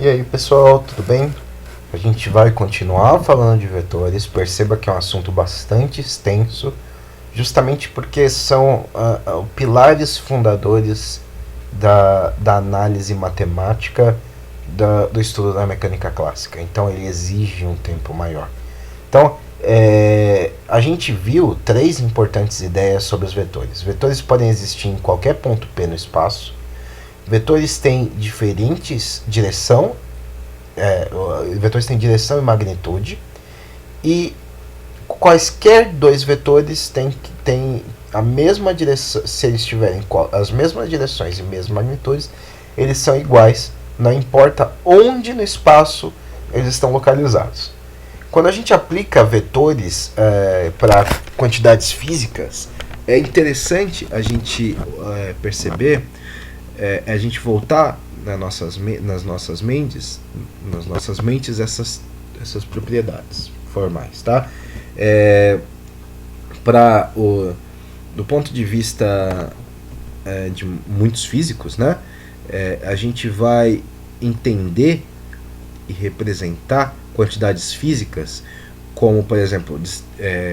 E aí pessoal, tudo bem? A gente vai continuar falando de vetores. Perceba que é um assunto bastante extenso, justamente porque são pilares fundadores da análise matemática do estudo da mecânica clássica. Então ele exige um tempo maior. Então, a gente viu três importantes ideias sobre os vetores. Vetores podem existir em qualquer ponto P no espaço. Vetores têm diferentes vetores têm direção e magnitude, e quaisquer dois vetores têm a mesma direção. Se eles tiverem as mesmas direções e mesmas magnitudes, eles são iguais, não importa onde no espaço eles estão localizados. Quando a gente aplica vetores para quantidades físicas, é interessante a gente perceber, a gente voltar nas nossas mentes essas propriedades formais, tá? Do ponto de vista de muitos físicos, né? A gente vai entender e representar quantidades físicas como, por exemplo,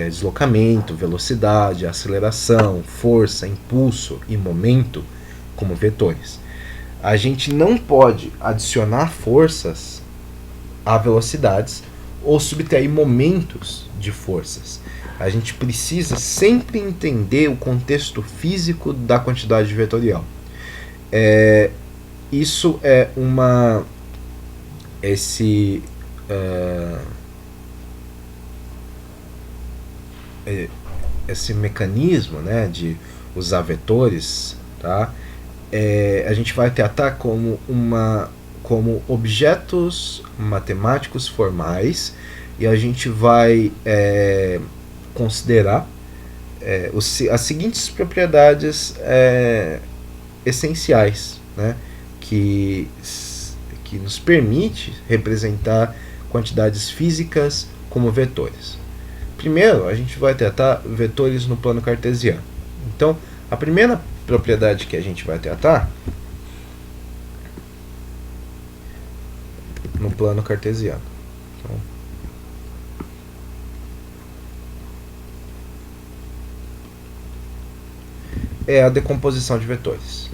deslocamento, velocidade, aceleração, força, impulso e momento como vetores. A gente não pode adicionar forças a velocidades ou subtrair momentos de forças. A gente precisa sempre entender o contexto físico da quantidade vetorial. Isso é esse mecanismo, né, de usar vetores, tá? A gente vai tratar como objetos matemáticos formais, e a gente vai considerar as seguintes propriedades essenciais, né, que nos permite representar quantidades físicas como vetores. Primeiro, a gente vai tratar vetores no plano cartesiano. Então, a primeira propriedade que a gente vai tratar no plano cartesiano. Então, é a decomposição de vetores.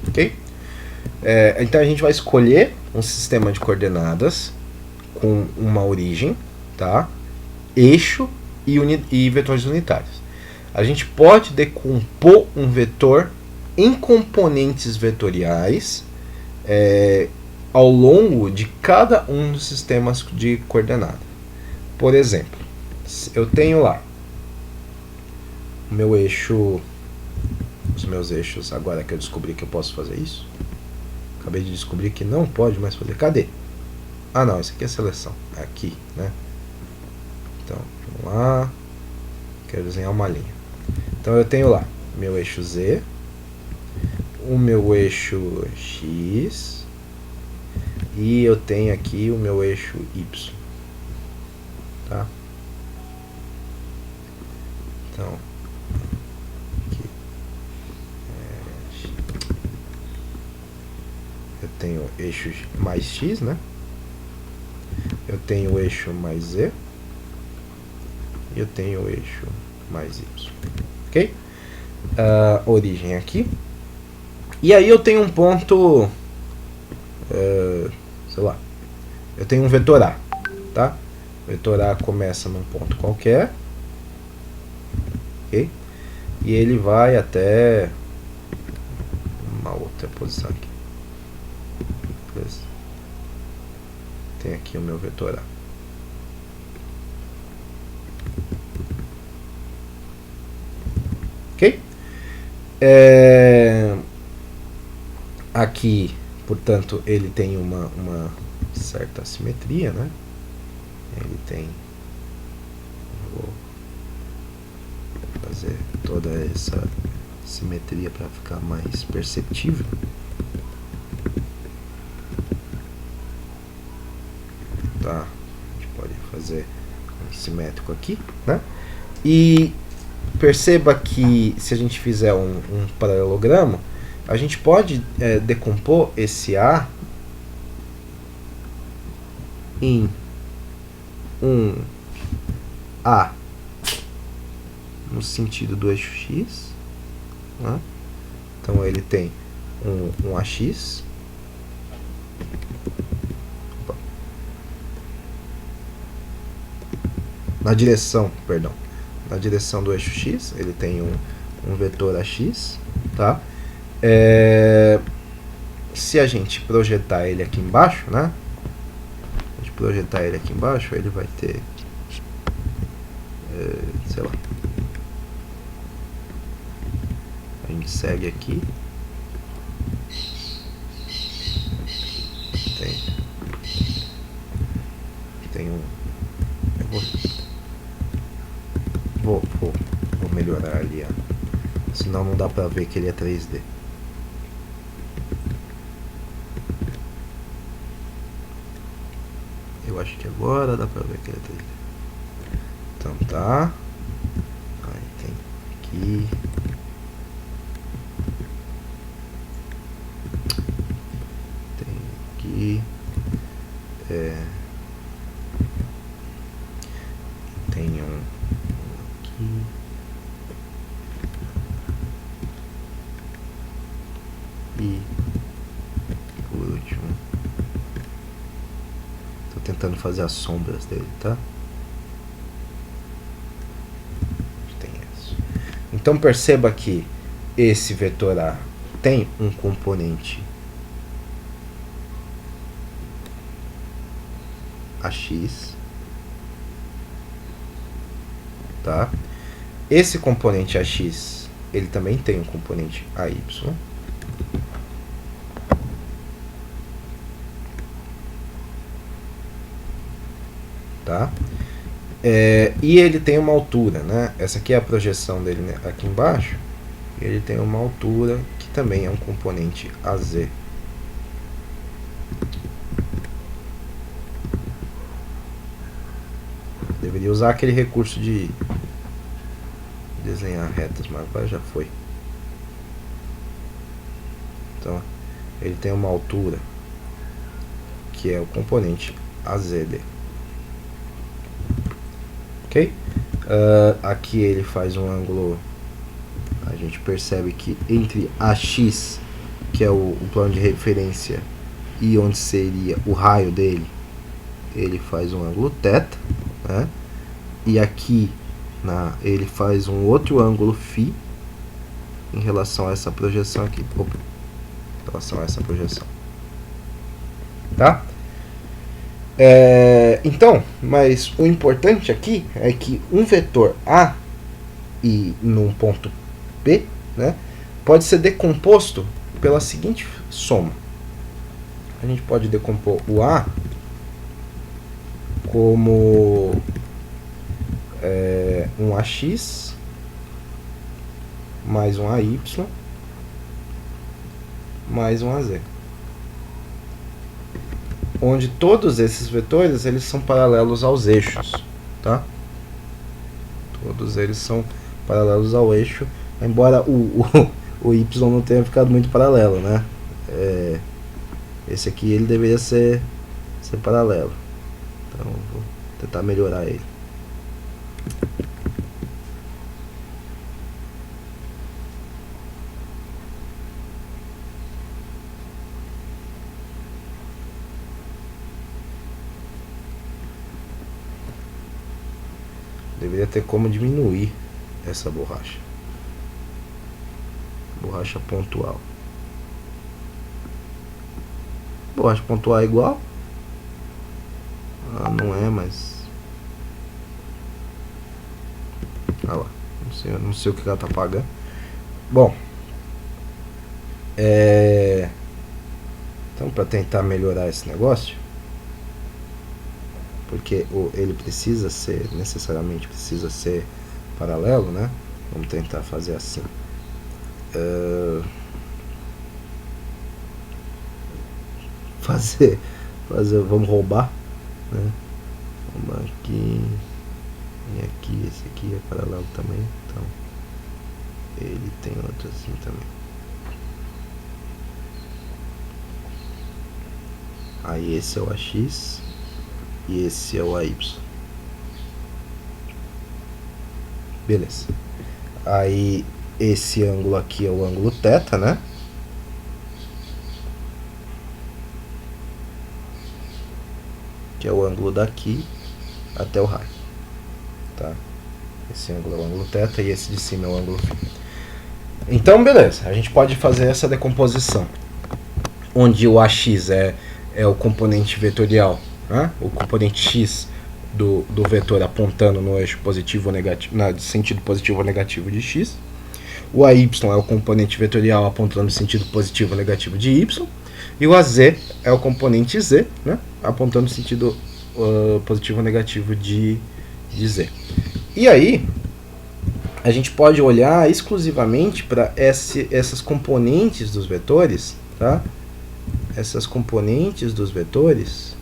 Ok? Então a gente vai escolher um sistema de coordenadas com uma origem, tá? Eixo e vetores unitários. A gente pode decompor um vetor em componentes vetoriais ao longo de cada um dos sistemas de coordenada. Por exemplo, eu tenho lá o meu eixo, os meus eixos, agora que eu descobri que eu posso fazer isso. Acabei de descobrir que não pode mais fazer. Cadê? Ah, não, isso aqui é seleção. É aqui, né? Então, vamos lá. Quero desenhar uma linha. Então, eu tenho lá meu eixo Z, o meu eixo X, e eu tenho aqui o meu eixo Y. Tá? Então, aqui. Eu tenho eixo mais X, né? Eu tenho o eixo mais Z. E eu tenho o eixo mais Y. Ok? Origem aqui. E aí eu tenho um ponto... sei lá. Eu tenho um vetor A. Tá? O vetor A começa num ponto qualquer. Ok? E ele vai até uma outra posição aqui. Beleza? Tem aqui o meu vetor A. Ok? Aqui, portanto, ele tem uma certa simetria, né? Ele tem... Vou fazer toda essa simetria para ficar mais perceptível. tá? A gente pode fazer um simétrico aqui, né? E perceba que se a gente fizer um paralelogramo, a gente pode decompor esse A em um A no sentido do eixo X, né? Então ele tem um AX, na direção do eixo X, ele tem um vetor AX, tá? Se a gente projetar ele aqui embaixo, né? Ele vai ter, sei lá, a gente segue aqui, tem um, eu vou melhorar ali, senão não dá pra ver que ele é 3D. Eu acho que agora dá pra ver que ele é 3D. Então tá. Aí tem aqui. Tem aqui. Tem um aqui. E por último, tô tentando fazer as sombras dele, tá? Tem isso. Então perceba que esse vetor A tem um componente AX, tá? Esse componente AX, ele também tem um componente AY. Tá? E ele tem uma altura, né? Essa aqui é a projeção dele, né? Aqui embaixo. Ele tem uma altura que também é um componente AZ. Deveria usar aquele recurso de desenhar retas, mas agora já foi. Então, ele tem uma altura que é o componente AZD. Ok? Aqui ele faz um ângulo. A gente percebe que entre AX, que é o plano de referência, e onde seria o raio dele, ele faz um ângulo θ, né? E aqui ele faz um outro ângulo φ em relação a essa projeção aqui. Opa, em relação a essa projeção. Tá? Então, mas o importante aqui é que um vetor A e num ponto P, né, pode ser decomposto pela seguinte soma. A gente pode decompor o A como um AX mais um AY mais um AZ, onde todos esses vetores eles são paralelos aos eixos, tá? Todos eles são paralelos ao eixo, embora o Y não tenha ficado muito paralelo, né? Esse aqui ele deveria ser paralelo, então eu vou tentar melhorar ele. Deveria ter como diminuir essa borracha. Borracha pontual. Borracha pontual é igual? Não é, mas... Ah lá. Não sei o que ela tá pagando. Bom. Então, para tentar melhorar esse negócio, porque ele necessariamente precisa ser paralelo, né? Vamos tentar fazer assim. Vamos roubar né? Uma aqui e aqui, esse aqui é paralelo também, então ele tem outro assim também. Aí esse é o AX e esse é o AY. Beleza. Aí esse ângulo aqui é o ângulo θ, né? Que é o ângulo daqui até o raio, tá? Esse ângulo é o ângulo θ e esse de cima é o ângulo φ. Então, beleza. A gente pode fazer essa decomposição, onde o AX é o componente vetorial, né? O componente x do vetor apontando no eixo positivo ou negativo, no sentido positivo ou negativo de x. O AY é o componente vetorial apontando no sentido positivo ou negativo de y. E o AZ é o componente z, né? Apontando no sentido positivo ou negativo de z. E aí, a gente pode olhar exclusivamente para essas componentes dos vetores, tá? Essas componentes dos vetores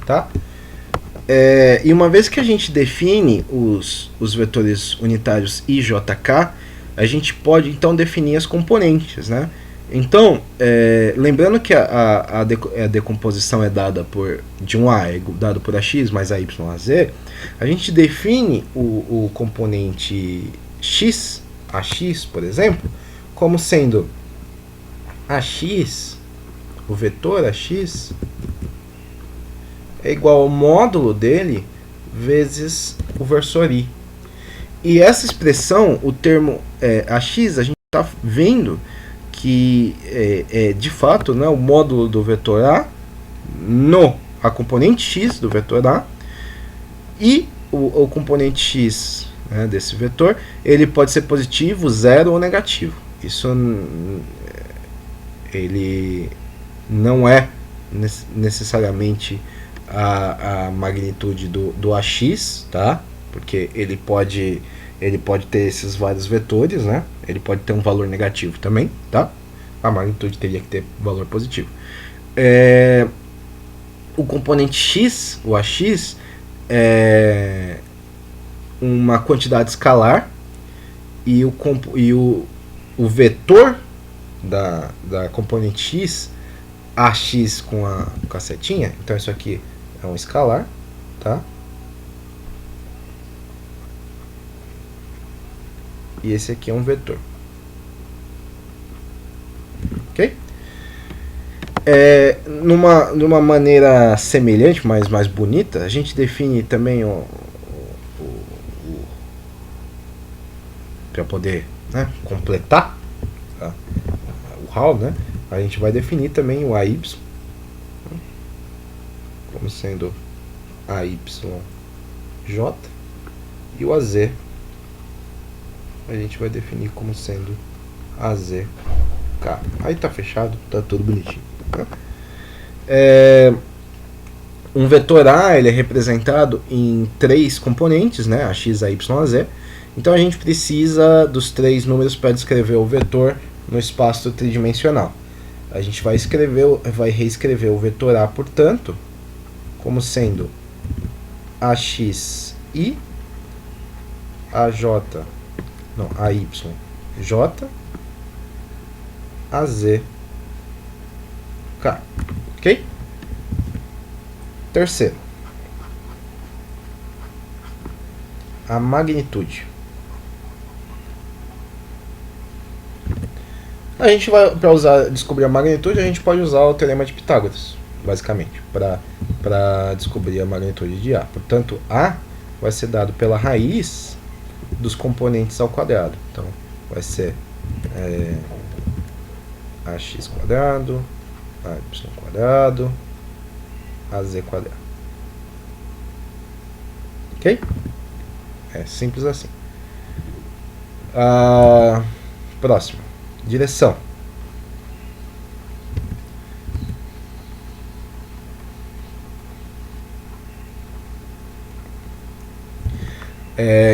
tá? E uma vez que a gente define os vetores unitários i, j, k, a gente pode então definir as componentes, né? Então, lembrando que a decomposição é dada de um A é dado por AX mais AY AZ, a gente define o componente X, AX, por exemplo, como sendo AX, o vetor AX, é igual ao módulo dele vezes o versor i. E essa expressão, o termo AX, a gente está vendo que de fato, né, o módulo do vetor A a componente x do vetor A e o componente x, né, desse vetor, ele pode ser positivo, zero ou negativo. Isso ele não é necessariamente a magnitude do AX, tá? Porque ele pode ter esses vários vetores, né? Ele pode ter um valor negativo também, tá? A magnitude teria que ter valor positivo. O componente x, o AX, é uma quantidade escalar e o vetor da componente x, AX com a setinha, então isso aqui é um escalar, tá? E esse aqui é um vetor. Ok? Numa maneira semelhante, mas mais bonita, a gente define também para poder, né, completar, tá, o RAW, né? A gente vai definir também o AY como sendo AYJ e o AZ a gente vai definir como sendo AZK. Aí tá fechado, tá tudo bonitinho. Um vetor A ele é representado em 3 componentes, né? AX, AY, AZ. Então a gente precisa dos 3 números para descrever o vetor no espaço tridimensional. A gente vai reescrever o vetor A, portanto, como sendo AXI, AYJ, AZK. Ok? Terceiro, a magnitude. A gente vai, para descobrir a magnitude, a gente pode usar o teorema de Pitágoras, basicamente, para descobrir a magnitude de A. Portanto, A vai ser dado pela raiz dos componentes ao quadrado. Então, vai ser AX quadrado, AY quadrado, AZ quadrado. Ok? É simples assim. Próximo. Direção.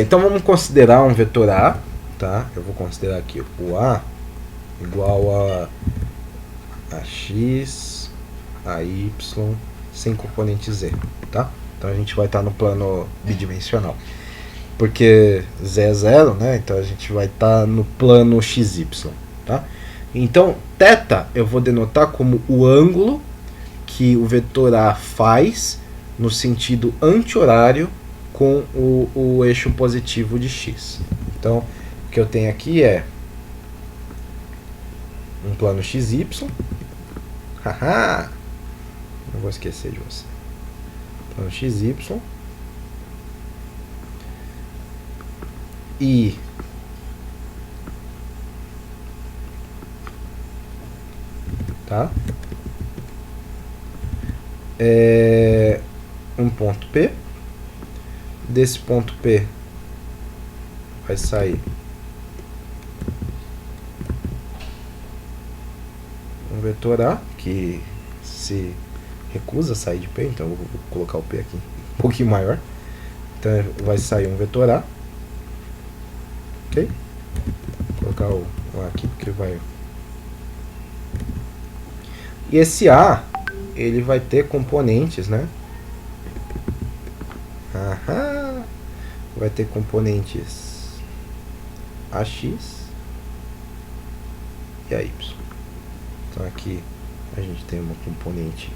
Então vamos considerar um vetor A, tá? Eu vou considerar aqui o A igual a x, a y, sem componente z, tá? Então a gente vai estar no plano bidimensional. Porque z é 0, né? Então a gente vai estar no plano xy, tá? Então, θ eu vou denotar como o ângulo que o vetor A faz no sentido anti-horário com o eixo positivo de x. Então, o que eu tenho aqui é um plano xy. Haha! Não vou esquecer de você. Plano xy. E tá? Um ponto P. Desse ponto P vai sair um vetor A que se recusa a sair de P, então eu vou colocar o P aqui um pouquinho maior. Então vai sair um vetor A. Ok? Vou colocar o A aqui porque vai. E esse A, ele vai ter componentes, né? Aham. Vai ter componentes AX e AY. Então aqui a gente tem uma componente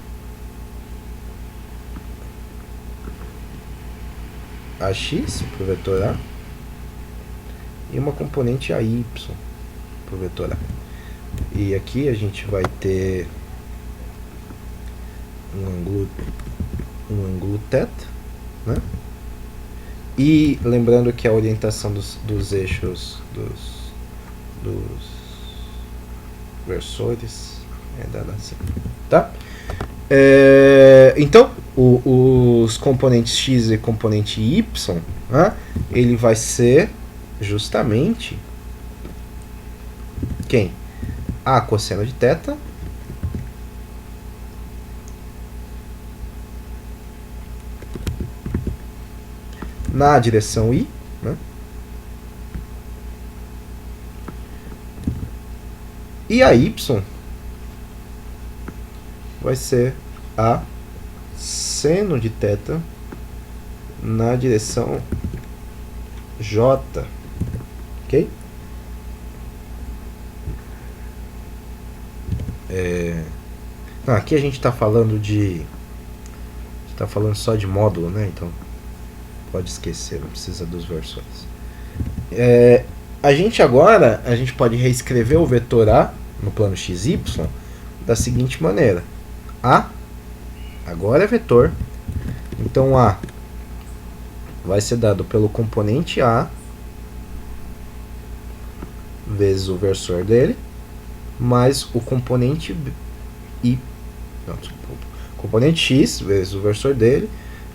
AX para o vetor A e uma componente AY para o vetor A. E aqui a gente vai ter um ângulo θ, né? E lembrando que a orientação dos eixos dos versores é dada assim, tá? Então os componentes x e componente y, né, ele vai ser justamente quem? A cosseno de θ na direção i, né? E a y vai ser a seno de θ na direção j, ok? Não, aqui a gente está falando só de módulo, né? Então pode esquecer, não precisa dos versores. A gente pode reescrever o vetor A no plano xy da seguinte maneira. A agora é vetor, então A vai ser dado pelo componente A vezes o versor dele, mais o componente componente x vezes o versor dele,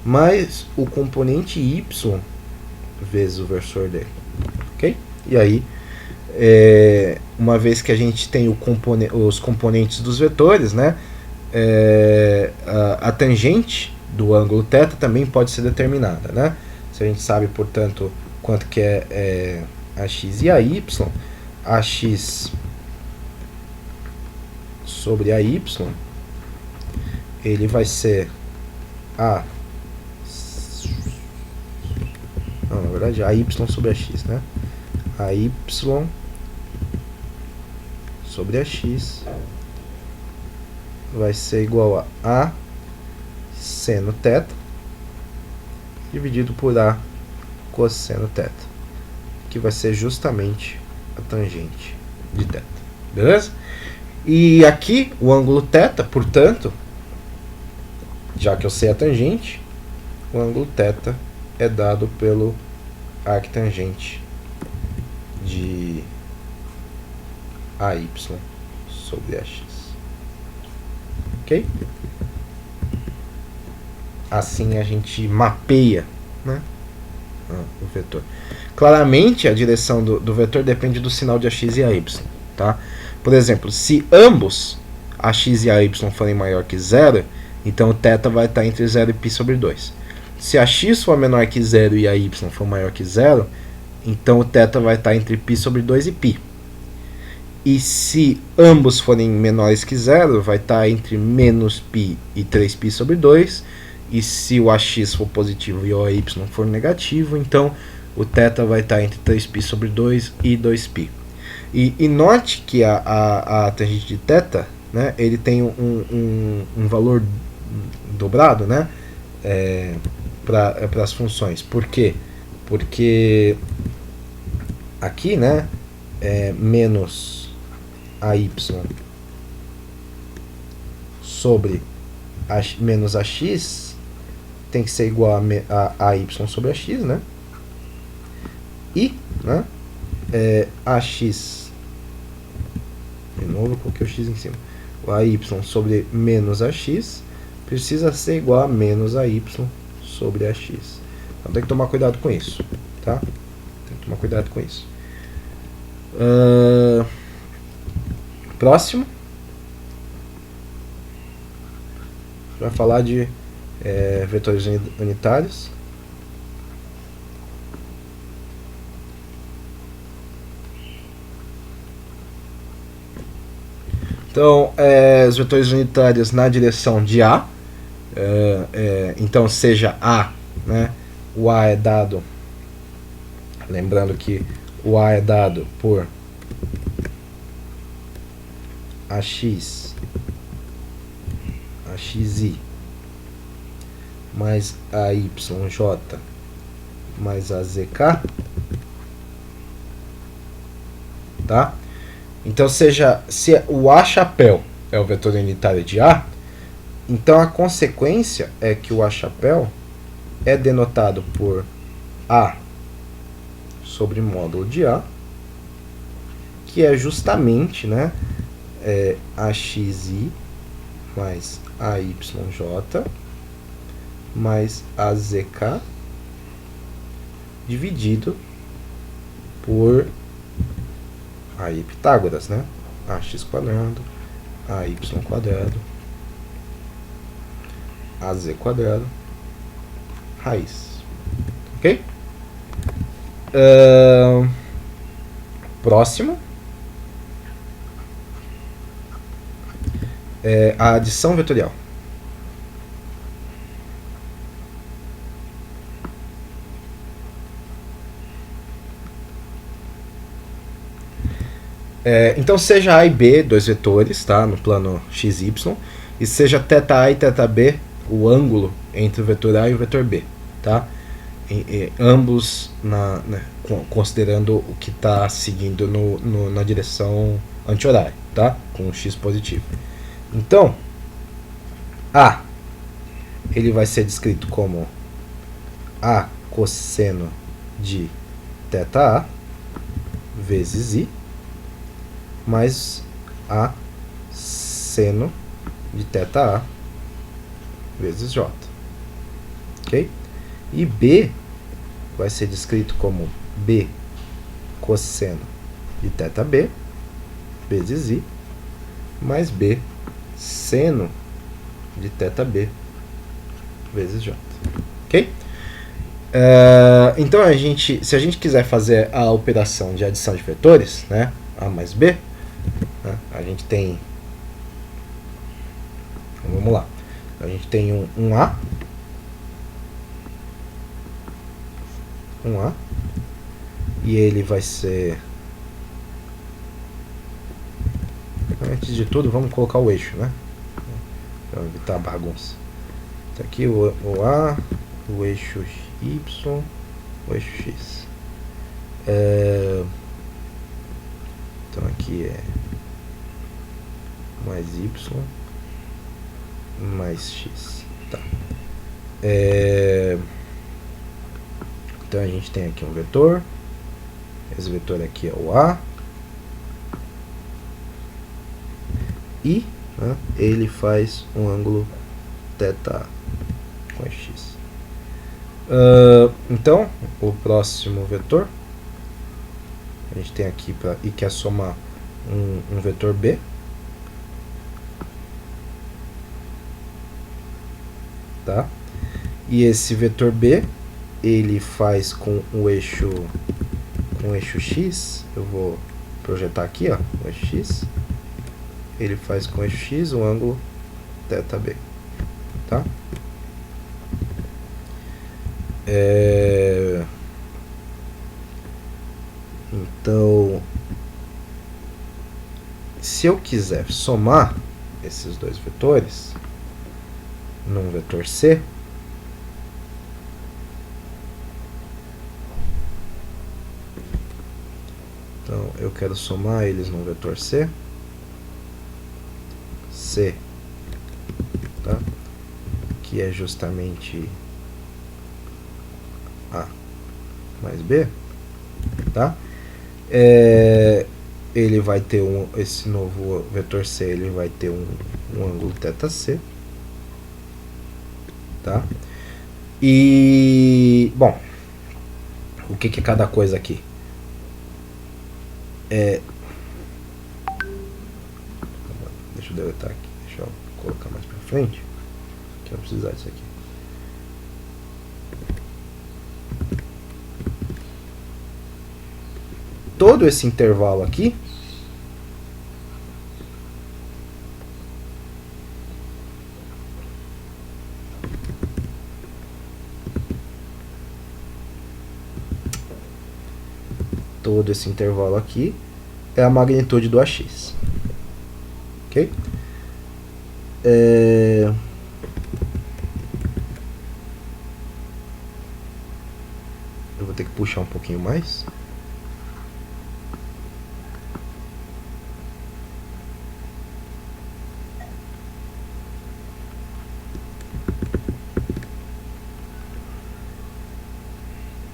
mais o componente y vezes o versor dele, ok? E aí, uma vez que a gente tem os componentes dos vetores, né, a tangente do ângulo θ também pode ser determinada, né? Se a gente sabe, portanto, quanto que é a x e a y, a x sobre a y, ele vai ser a... Não, na verdade, a y sobre a x, né? A y sobre a x vai ser igual a seno θ dividido por a cosseno θ, que vai ser justamente a tangente de θ. Beleza? E aqui o ângulo θ, portanto, já que eu sei a tangente, o ângulo θ é dado pelo arctangente de AY sobre AX. Ok? Assim a gente mapeia, né, o vetor. Claramente a direção do vetor depende do sinal de AX e AY. Tá? Por exemplo, se ambos AX e AY forem maior que zero, então o θ vai estar entre 0 e π sobre 2. se a x for menor que 0 e a y for maior que 0, então o θ vai estar entre π sobre 2 e π. E se ambos forem menores que 0, vai estar entre menos π e 3π sobre 2. E se o AX for positivo e o AY for negativo, então o θ vai estar entre 3π sobre 2 e 2π. E note que a tangente de θ, né, ele tem um valor dobrado, né, para as funções. Por quê? Porque aqui, né, menos AY sobre menos AX tem que ser igual a AY sobre AX, né? E, né, AX, de novo, eu coloquei o X em cima. O AY sobre menos AX precisa ser igual a menos AY sobre AX. Então tem que tomar cuidado com isso, tá? Tem que tomar cuidado com isso. Próximo. Vai falar de vetores unitários. Então, os vetores unitários na direção de A. Então, seja A, né, o A é dado, lembrando que o A é dado por AX, AXI, mais AYJ, mais AZK, tá? Então, se o A chapéu é o vetor unitário de A, então a consequência é que o A chapéu é denotado por A sobre módulo de A, que é justamente, né, AXI mais AYJ mais AZK dividido por aí Pitágoras, né? AX quadrado, AY quadrado, AZ quadrado, raiz. Ok? Próximo. A adição vetorial. Então seja A e B dois vetores, tá, no plano x, y, e seja θA e θB o ângulo entre o vetor A e o vetor B, tá? Ambos considerando o que está seguindo na direção anti-horária, tá? Com x positivo. Então, A ele vai ser descrito como A cosseno de θA vezes I mais A seno de θA vezes J. Ok? E B vai ser descrito como B cosseno de θB vezes I mais B seno de θB vezes J. Ok? Então, se a gente quiser fazer a operação de adição de vetores, né, A mais B, né, a gente tem... Vamos lá. A gente tem um A, e ele vai ser... Antes de tudo, vamos colocar o eixo, né, para evitar a bagunça. Então aqui o A, o eixo Y, o eixo X. Então aqui é mais Y mais X. Tá. Então a gente tem aqui um vetor. Esse vetor aqui é o A. E, né, ele faz um ângulo θ com X. Então, o próximo vetor, a gente tem aqui e quer somar um vetor B. Tá? E esse vetor B, ele faz com o eixo X, eu vou projetar aqui, ó, o eixo X, ele faz com o eixo X o ângulo θB, tá? Então, se eu quiser somar esses dois vetores num vetor C, então eu quero somar eles num vetor C, tá? Que é justamente A mais B, tá? Ele vai ter esse novo vetor C, ele vai ter um ângulo θC, tá? E, bom, o que é cada coisa aqui? Deixa eu deletar aqui, deixa eu colocar mais pra frente, que eu vou precisar disso aqui. Todo esse intervalo aqui é a magnitude do AX. Ok? Eu vou ter que puxar um pouquinho mais.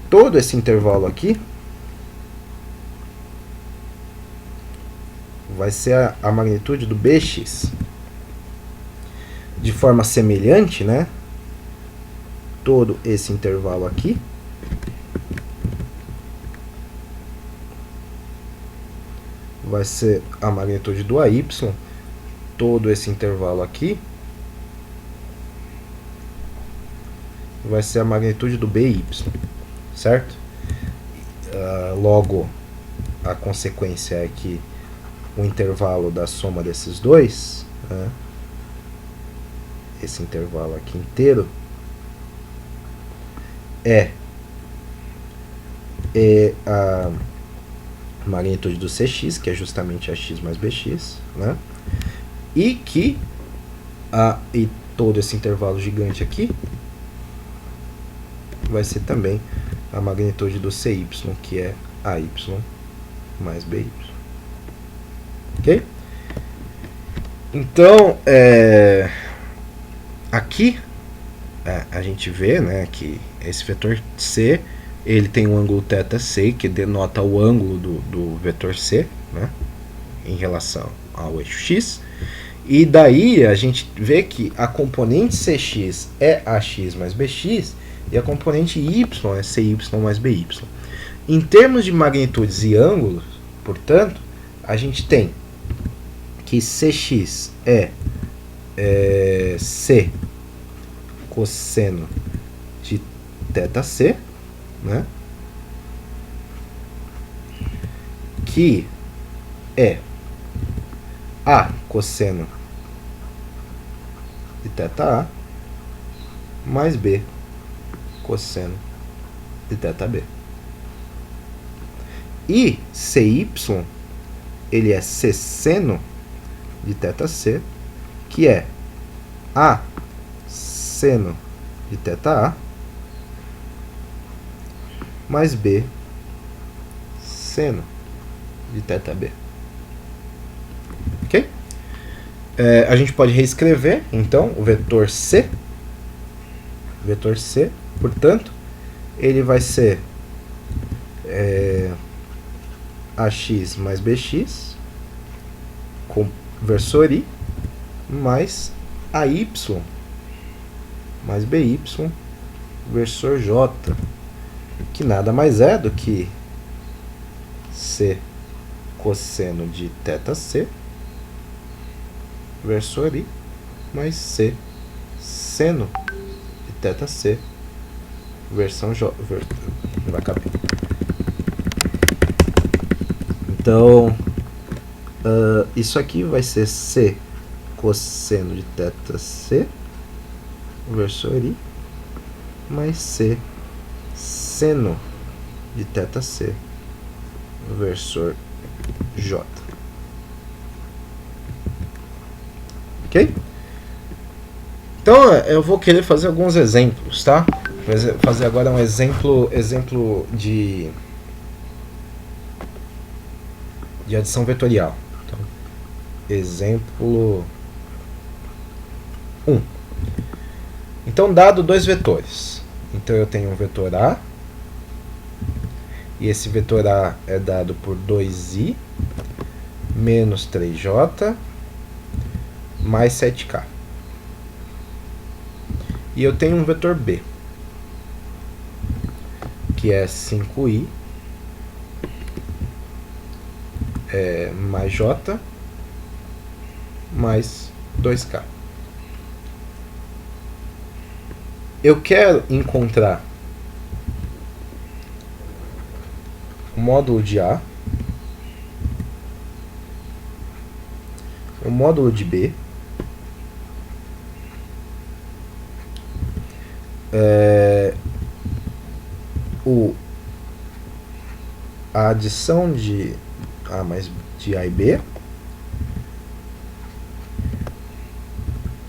Todo esse intervalo aqui vai ser a magnitude do BX. De forma semelhante, né? Todo esse intervalo aqui vai ser a magnitude do AY. Todo esse intervalo aqui vai ser a magnitude do BY, certo? Logo, a consequência é que o intervalo da soma desses dois, né, esse intervalo aqui inteiro, é a magnitude do CX, que é justamente AX mais BX, né? E que e todo esse intervalo gigante aqui vai ser também a magnitude do CY, que é AY mais BY. Ok? Então, aqui a gente vê, né, que esse vetor C, ele tem um ângulo θC, que denota o ângulo do vetor C, né, em relação ao eixo X. E daí a gente vê que a componente CX é AX mais BX e a componente Y é CY mais BY. Em termos de magnitudes e ângulos, portanto, a gente tem que CX é C cosseno de θC, né? Que é A cosseno de θA mais B cosseno de θB. E CY, ele é seno de θC, que é A seno de θA mais B seno de θB. Ok? A gente pode reescrever, então, o vetor C. Vetor C, portanto, ele vai ser AX mais BX com versor I mais AY mais BY versor J, que nada mais é do que C cosseno de θC versor I mais C seno de θC versão J. Não vai caber. Então, isso aqui vai ser C cosseno de θ C, versor I, mais C seno de θ C, versor J. Ok? Então, eu vou querer fazer alguns exemplos, tá? Fazer agora um exemplo de adição vetorial. Então, exemplo 1. Então, dado dois vetores. Então, eu tenho um vetor A, e esse vetor A é dado por 2i menos 3j mais 7k. E eu tenho um vetor B, que é 5i mais j mais 2k. Eu quero encontrar o módulo de A, o módulo de B, a adição de A mais de A e B,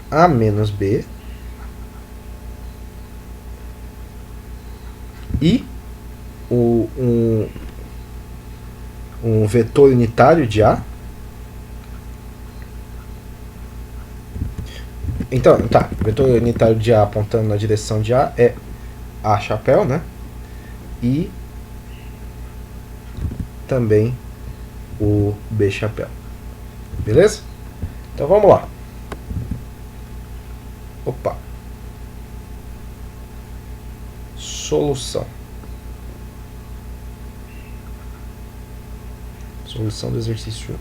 A menos B e um vetor unitário de A. Então, tá, o vetor unitário de A apontando na direção de A é A chapéu, né? E também o B chapéu. Beleza? Então vamos lá. Opa. Solução. Solução do exercício 1.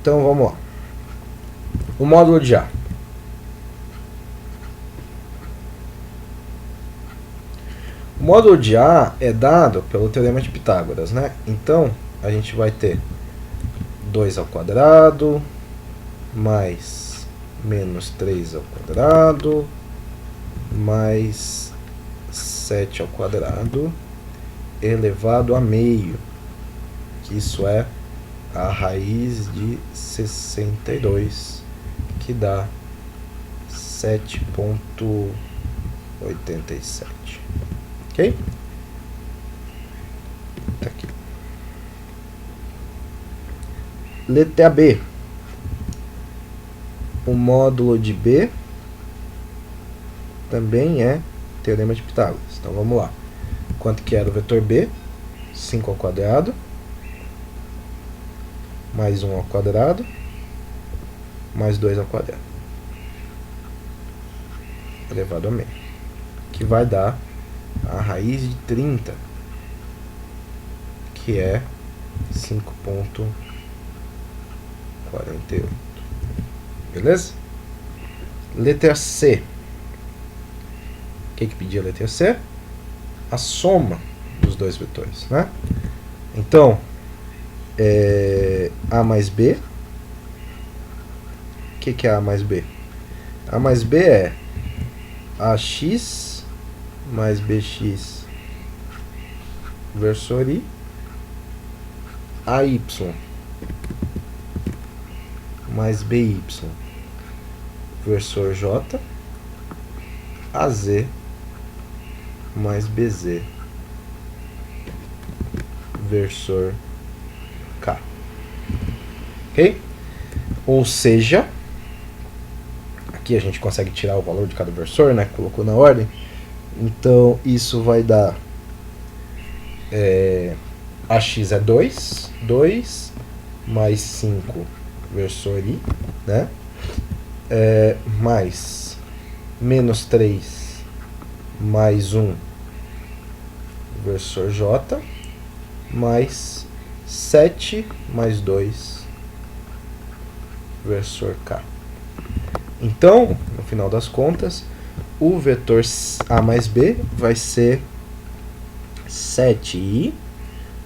Então vamos lá. O módulo de A. O módulo de A é dado pelo teorema de Pitágoras, né? Então, a gente vai ter 2 ao quadrado mais menos 3 ao quadrado mais 7 ao quadrado elevado a meio, que isso é a raiz de 62, que dá 7,87. Ok? Tá aqui. Letra B. O módulo de B também é teorema de Pitágoras. Então vamos lá. Quanto que era o vetor B? 5 ao quadrado mais 1 ao quadrado mais 2 ao quadrado elevado a meio, que vai dar a raiz de 30, que é 5,48. Beleza? Letra C. O que pedia a letra C? A soma dos dois vetores, né? Então, A mais B. O que é A mais B? A mais B é AX mais BX versor I, AY mais BY versor J, AZ mais BZ versor K. Ok? Ou seja, aqui a gente consegue tirar o valor de cada versor, né? Colocou na ordem. Então isso vai dar AX é 2 mais 5 versor I, né? Mais menos 3 mais 1 versor J, mais 7 mais 2 versor K. Então, no final das contas, o vetor A mais B vai ser 7i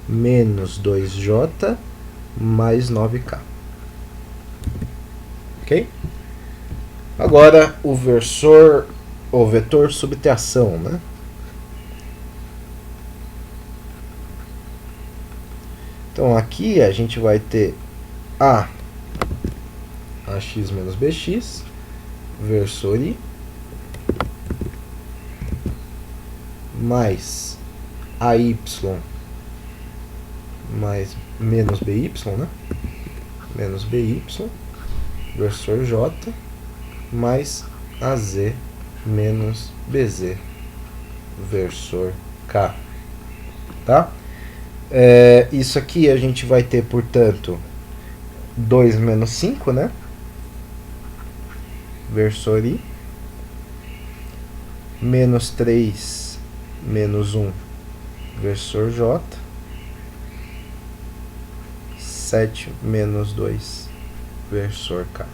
menos 2j mais 9k. Ok? Agora o vetor subtração, né? Então aqui a gente vai ter ax menos bx, versor i, mais AY mais menos BY, né? Menos BY, versor J, mais AZ menos BZ, versor K. Tá? Isso aqui a gente vai ter, portanto, 2 menos 5, né? Versor I, menos 3 menos 1, versor J, 7 menos 2, versor K.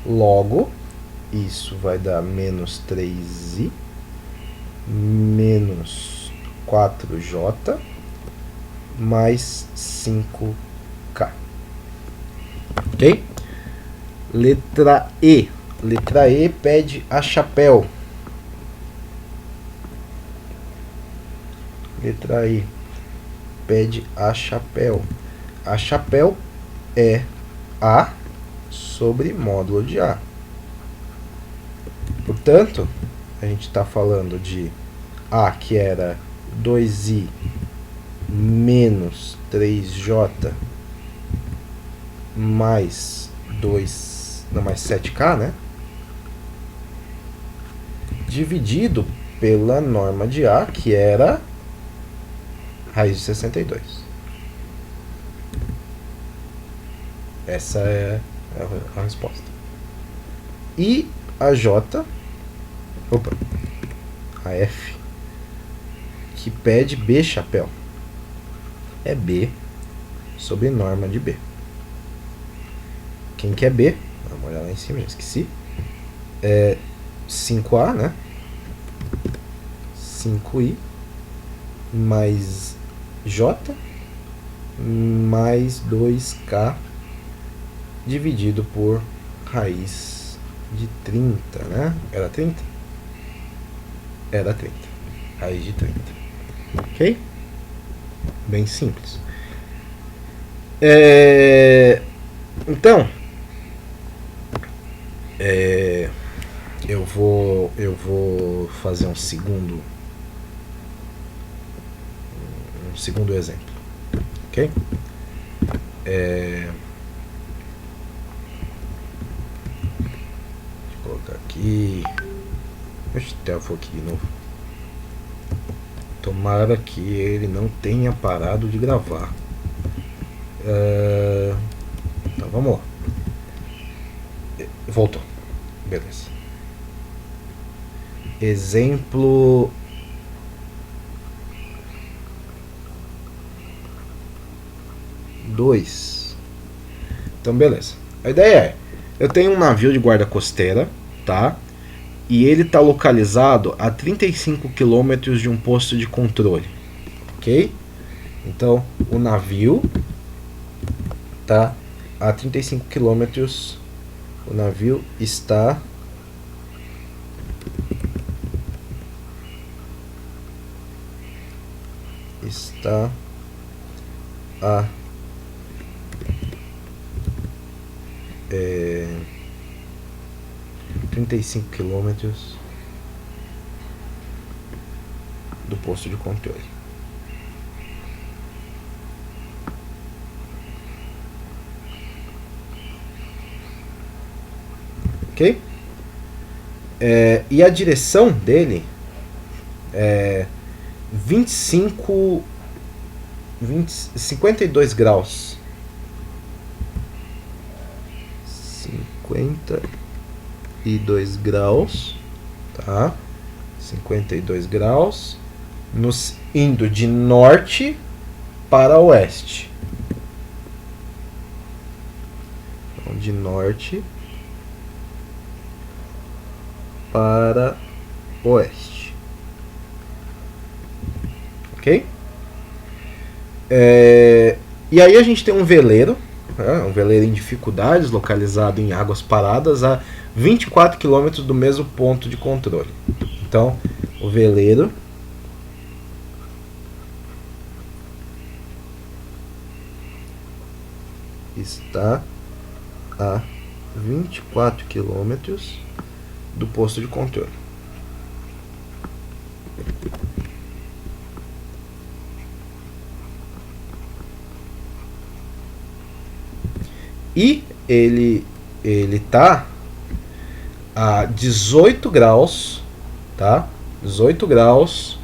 Logo, isso vai dar menos 3i, menos 4j, mais 5k. Ok? Letra E. Letra E pede a chapéu. Letra E pede a chapéu. A chapéu é A sobre módulo de A. Portanto, a gente está falando de A, que era 2i menos 3j mais 7k, né? Dividido pela norma de A, que era raiz de 62. Essa é a resposta. E a J, a F, que pede B chapéu, é B sobre norma de B. Quem quer B? Vamos olhar lá em cima, já esqueci. É 5A, né? 5i mais J mais 2k dividido por raiz de 30, né? Era 30? Era 30. Raiz de 30. Ok? Bem simples. Então, eu vou fazer um segundo exemplo, ok? Deixa eu colocar aqui. Travou aqui de novo. Tomara que ele não tenha parado de gravar. Então vamos lá. Voltou. Beleza. Exemplo 2. Então beleza. A ideia é, eu tenho um navio de guarda costeira, tá? E ele está localizado a 35 km de um posto de controle, ok? Então o navio tá a 35 km. O navio está a 35 km do posto de controle. Ok? E a direção dele é 52 graus. 52 graus, tá? 52 graus, indo de norte para oeste. Então, de norte para oeste. Ok? E aí a gente tem um veleiro, um veleiro em dificuldades, localizado em águas paradas a 24 km do mesmo ponto de controle. Então, o veleiro está a 24 km do posto de controle. E ele tá a 18 graus, tá? 18 graus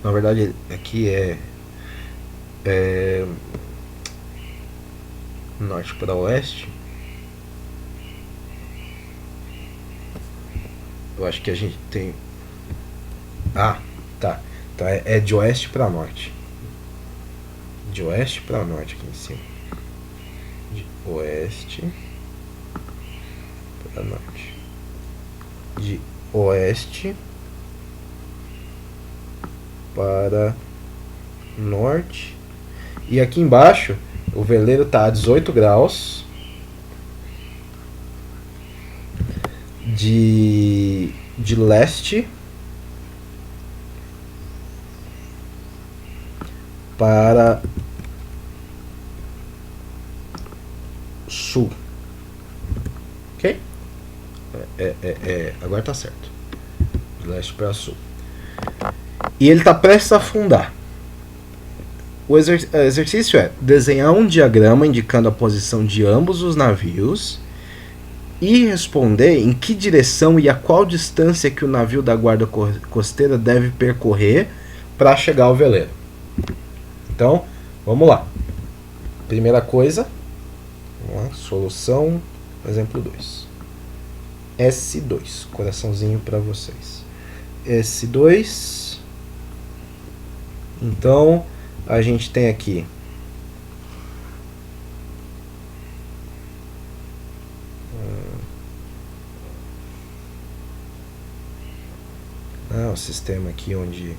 na verdade aqui é norte para oeste. Eu acho que a gente tem... tá. Então é de oeste para norte. De oeste para norte aqui em cima. De oeste para norte. De oeste para norte. E aqui embaixo o veleiro tá a 18 graus de leste para sul. Ok? Agora tá certo. De leste para sul. E ele está prestes a afundar. O exercício é desenhar um diagrama indicando a posição de ambos os navios e responder em que direção e a qual distância que o navio da guarda costeira deve percorrer para chegar ao veleiro. Então, vamos lá. Primeira coisa, vamos lá, solução, exemplo 2. S2, coraçãozinho para vocês. S2. Então, a gente tem aqui o sistema aqui onde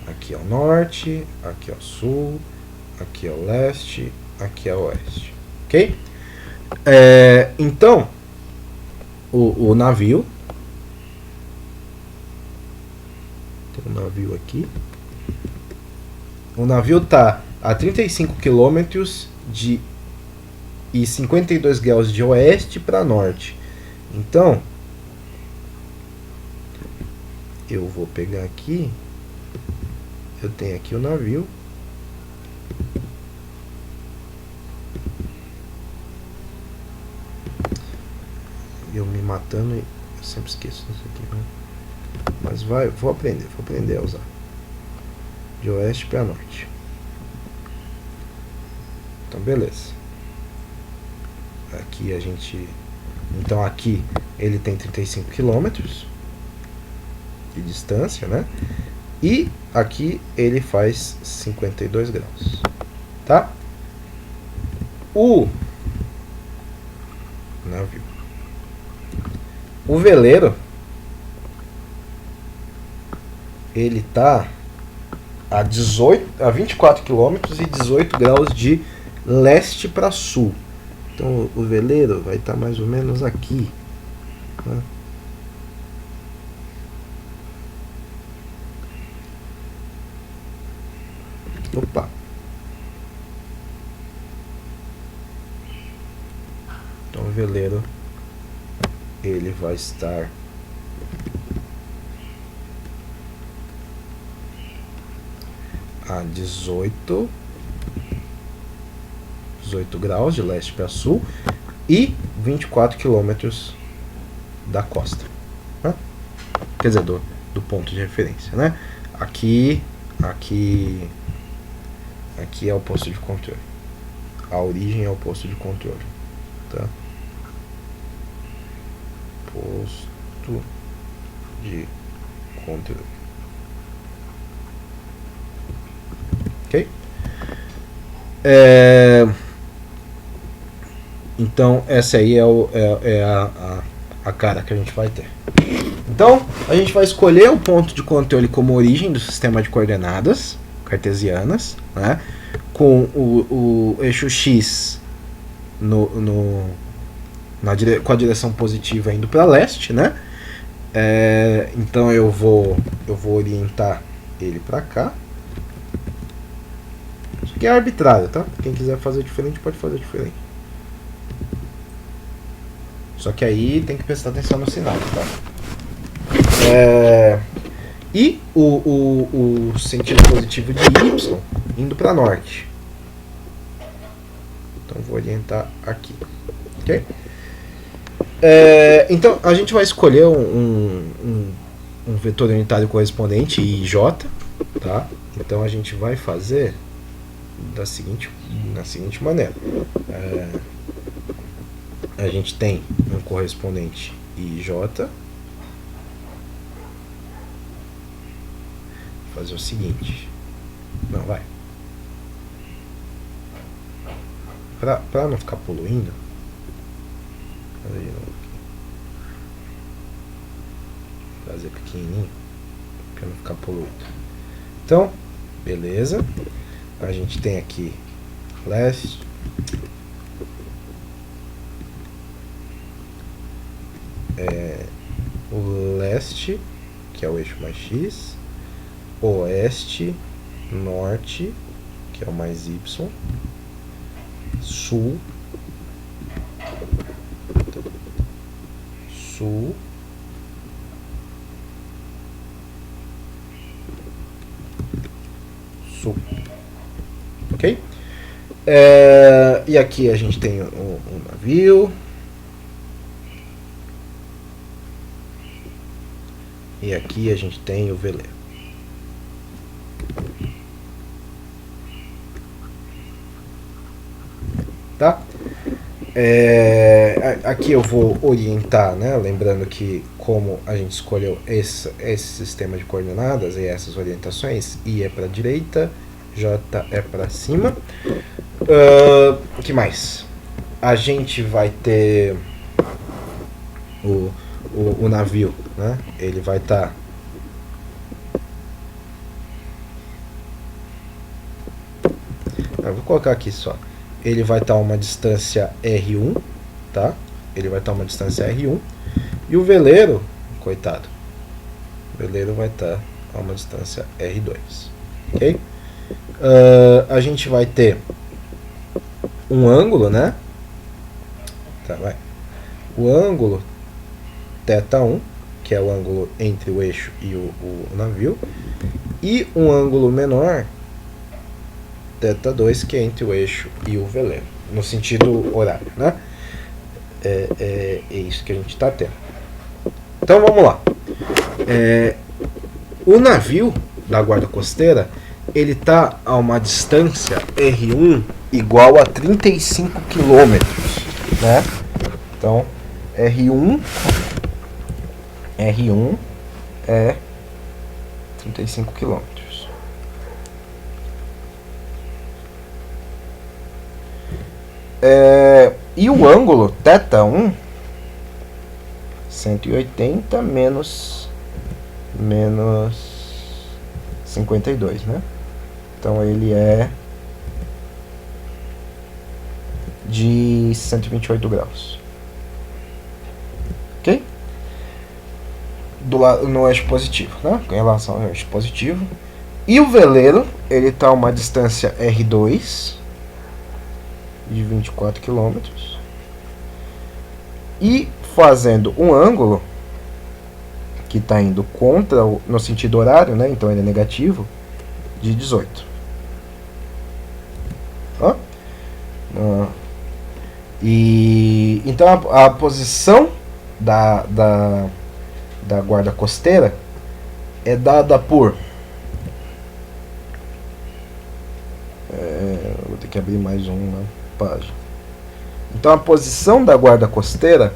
aqui é o norte, aqui é o sul, aqui é o leste, aqui é o oeste, ok? Então o navio, tem um navio aqui, o navio está a 35 km e 52 graus de oeste para norte. Então eu vou pegar aqui, eu tenho aqui o navio, eu me matando e eu sempre esqueço isso aqui, né? Mas vou aprender a usar de oeste para norte. Então beleza, aqui a gente, então aqui ele tem 35 km de distância, né? E aqui ele faz 52 graus, tá? O navio, o veleiro, ele tá a 24 km e 18 graus de leste para sul. Então o veleiro vai estar mais ou menos aqui, né? Opa. Então o veleiro ele vai estar a 18 graus de leste para sul e 24 km da costa, né? Quer dizer, do ponto de referência, né? Aqui é o posto de controle. A origem é o posto de controle, tá? Posto de controle. ok? Então essa aí é a cara que a gente vai ter. Então a gente vai escolher o ponto de controle como origem do sistema de coordenadas cartesianas, né? Com o eixo x com a direção positiva indo para leste, né? Então eu vou orientar ele para cá. Isso aqui é arbitrário, tá? Quem quiser fazer diferente pode fazer diferente. Só que aí tem que prestar atenção no sinal, tá? E o sentido positivo de y indo para norte. Então vou orientar aqui, ok? Então a gente vai escolher um vetor unitário correspondente, IJ, tá? Então a gente vai fazer da seguinte maneira. A gente tem um correspondente IJ. Vou fazer o seguinte. Não, vai. Pra não ficar poluindo. Fazer de novo aqui. Fazer pequenininho. Pra não ficar poluído. Então, beleza. A gente tem aqui leste. O leste, que é o eixo mais x, oeste, norte, que é o mais y, sul, sul, sul, ok? E aqui a gente tem um navio. E aqui a gente tem o veleiro. Tá? Aqui eu vou orientar, né? Lembrando que como a gente escolheu esse sistema de coordenadas e essas orientações, I é para a direita, J é para cima. O que mais? A gente vai ter o navio, né? Ele vai estar vou colocar aqui só. Ele vai estar a uma distância R1, tá? Ele vai estar a uma distância R1. E o veleiro, coitado, o veleiro vai estar a uma distância R2, ok? A gente vai ter um ângulo, né? Tá, vai. O ângulo θ1, que é o ângulo entre o eixo e o navio, e um ângulo menor, θ2, que é entre o eixo e o veleiro, no sentido horário, né? É isso que a gente está tendo. Então vamos lá. O navio da guarda costeira, ele está a uma distância R1 igual a 35 km, né? Então R1 é 35 km. E o ângulo θ1, 180 menos 52, né? Então ele é de 128 graus. Ok? No eixo positivo, né? Em relação ao eixo positivo. E o veleiro, ele está a uma distância R2 de 24 km. E fazendo um ângulo que está indo contra no sentido horário, né? Então ele é negativo, de 18. Ó. E então a posição da guarda costeira é dada por vou ter que abrir mais uma página. Então a posição da guarda costeira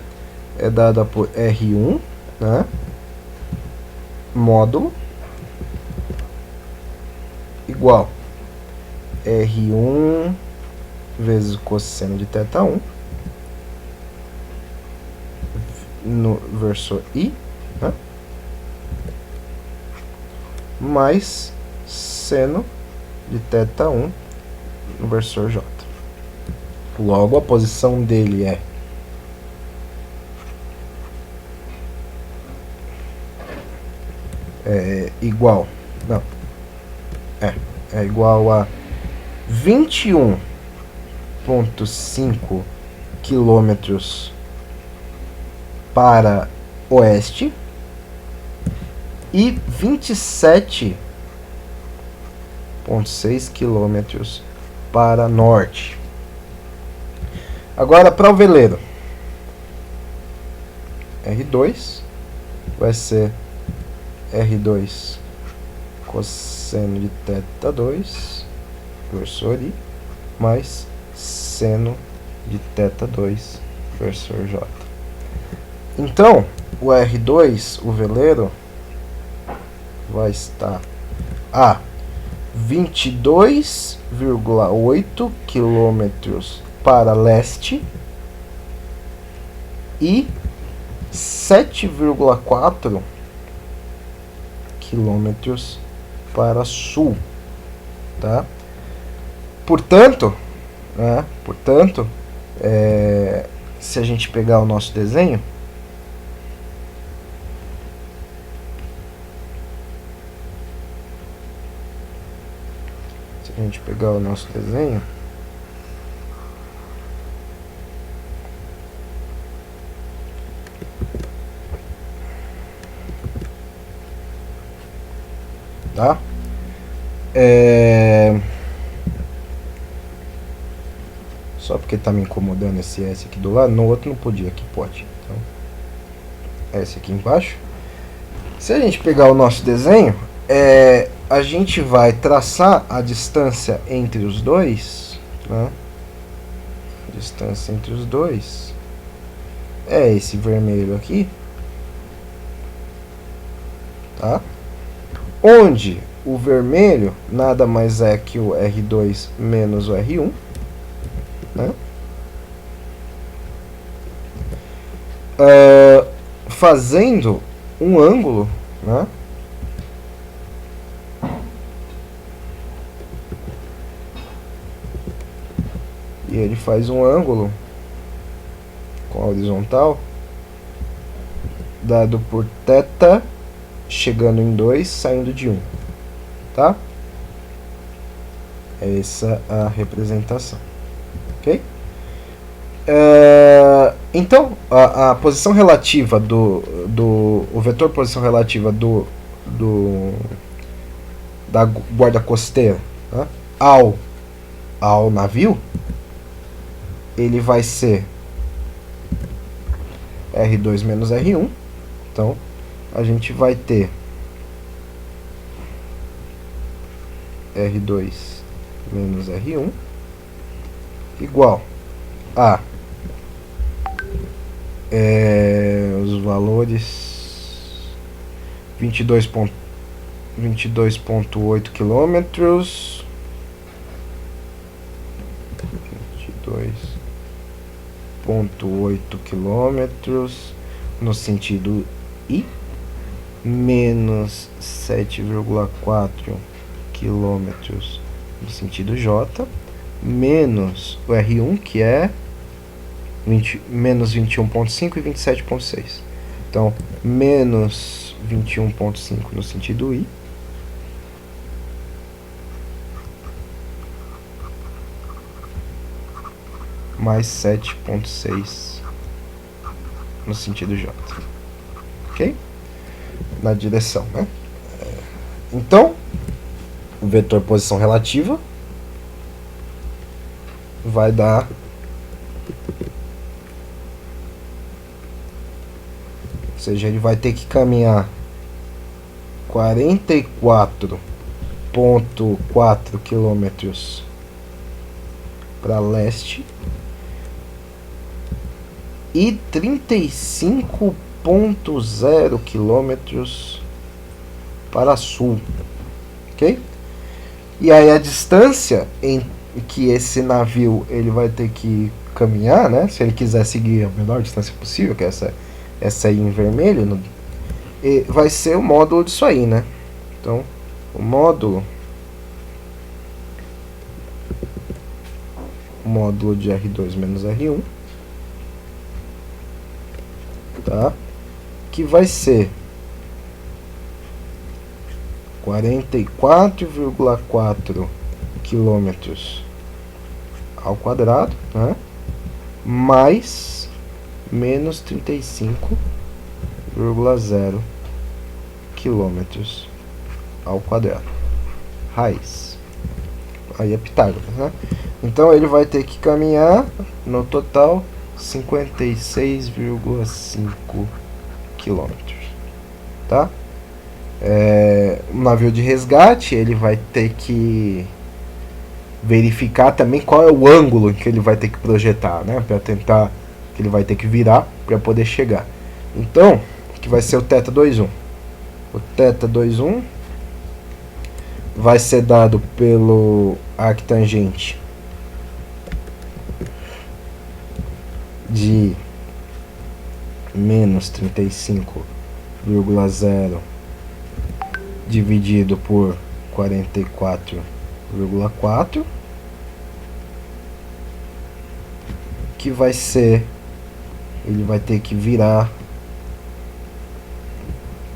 é dada por R1, né? Módulo igual R1 vezes o cosseno de θ1 no versor I, né? Mais seno de θ1 no versor J. Logo, a posição dele é igual, não, é igual a 21,5 quilômetros para oeste e 27,6 quilômetros para norte. Agora, para o veleiro, R2 vai ser R2 cosseno de θ2 versor I mais seno de θ2 versor J. Então, o R2, o veleiro, vai estar a 22,8 quilômetros para leste e 7,4 quilômetros para sul, tá? Portanto, se a gente pegar o nosso desenho, tá? Só porque tá me incomodando esse S aqui do lado, no outro não podia, aqui pode. Então, S aqui embaixo. Se a gente pegar o nosso desenho, a gente vai traçar a distância entre os dois, né? A distância entre os dois é esse vermelho aqui, tá? Onde o vermelho nada mais é que o R2 menos o R1, né? Fazendo um ângulo, né? E ele faz um ângulo com a horizontal dado por θ chegando em 2, saindo de 1, tá? É essa a representação, ok? Então, a posição relativa o vetor posição relativa da guarda costeira, né, ao navio, ele vai ser R2 menos R1. Então, a gente vai ter R2 menos R1 igual a os valores 22,8 quilômetros, 22,8 quilômetros no sentido I, menos 7,4 quilômetros no sentido J, menos o R1, que é menos 21,5 e 27,6. Então, menos 21,5 no sentido I, mais 7,6 no sentido J. Ok? Na direção, né? Então, o vetor posição relativa vai dar ou seja, ele vai ter que caminhar 44,4 quilômetros para leste e 35,0 quilômetros para sul, ok? E aí a distância em que esse navio ele vai ter que caminhar, né? Se ele quiser seguir a menor distância possível, que é essa aí em vermelho, vai ser o módulo disso aí, né? Então, o módulo de R2 menos R1, tá? Que vai ser 44,4 quilômetros ao quadrado, né? Mais menos 35,0 quilômetros ao quadrado. Raiz. Aí é Pitágoras, né? Então ele vai ter que caminhar no total 56,5 quilômetros, tá? Um navio de resgate, ele vai ter que verificar também qual é o ângulo que ele vai ter que projetar, né? Para tentar, que ele vai ter que virar para poder chegar. Então, que vai ser o θ 21. O θ 21 vai ser dado pelo arctangente de menos 35,0 dividido por 44,4, que vai ser, ele vai ter que virar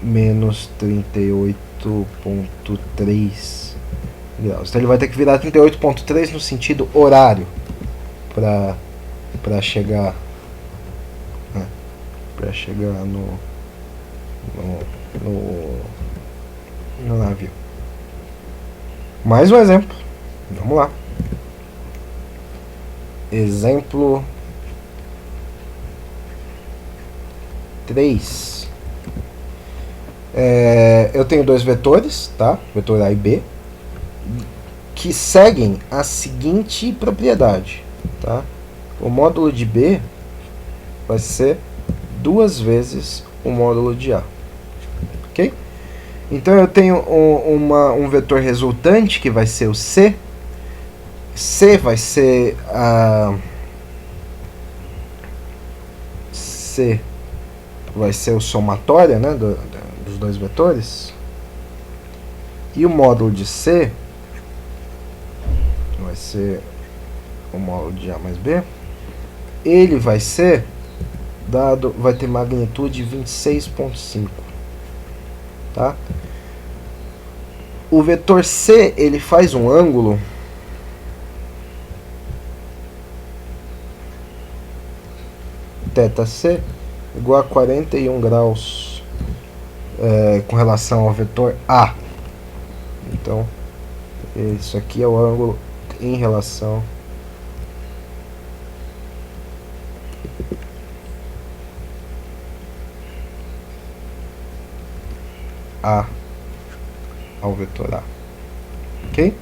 menos 38,3 graus. Então ele vai ter que virar 38,3 no sentido horário para chegar, né, para chegar no navio. Mais um exemplo. Vamos lá. Exemplo 3. Eu tenho dois vetores, tá? Vetor A e B, que seguem a seguinte propriedade, tá? O módulo de B vai ser 2 vezes o módulo de A, ok? Então eu tenho um vetor resultante que vai ser o C. C vai ser C vai ser o somatório, né, dos dois vetores. E o módulo de C vai ser o módulo de A mais B. Ele vai ser dado, vai ter magnitude 26,5, tá? O vetor C, ele faz um ângulo θC igual a 41 graus com relação ao vetor A. Então, isso aqui é o ângulo em relação ao vetor A, ok?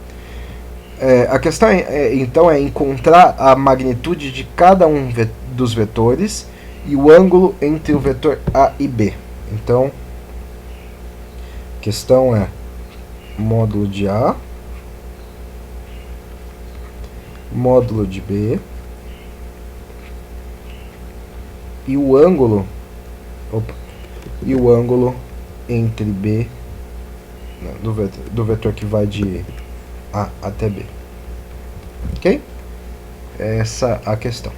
A questão então é encontrar a magnitude de cada um dos vetores e o ângulo entre o vetor A e B. Então, a questão é módulo de A, módulo de B e o ângulo entre B, do vetor que vai de A até B, ok? Essa é a questão.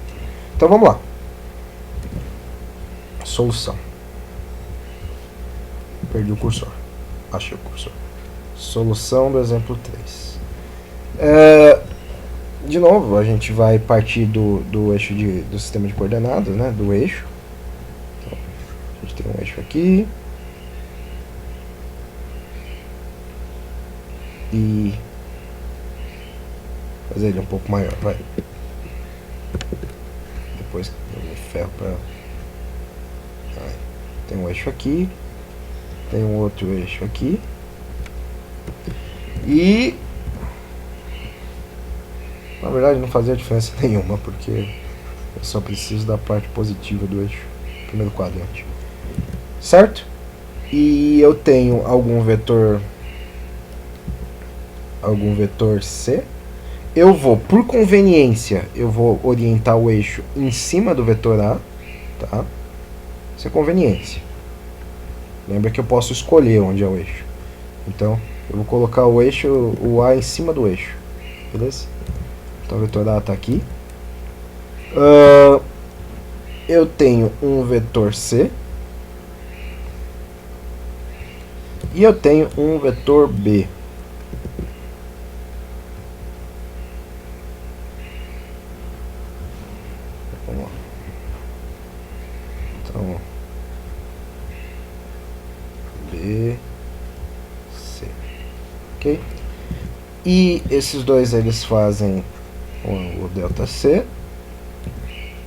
Então vamos lá. Solução. Perdi o cursor. Achei o cursor. Solução do exemplo 3. De novo, a gente vai partir do eixo do sistema de coordenadas, né? Do eixo. Então, a gente tem um eixo aqui. E fazer ele um pouco maior, vai. Depois eu me ferro pra... Tem um eixo aqui, tem um outro eixo aqui, e na verdade não fazia diferença nenhuma, porque eu só preciso da parte positiva do eixo, primeiro quadrante, certo? E eu tenho algum vetor algum vetor C. Eu vou, por conveniência, eu vou orientar o eixo em cima do vetor A, tá? Isso é conveniência. Lembra que eu posso escolher onde é o eixo. Então, eu vou colocar o eixo, o A em cima do eixo, beleza? Então o vetor A está aqui. Eu tenho um vetor C. E eu tenho um vetor B. Vamos lá. Então, B, C. Ok? E esses dois eles fazem o delta C,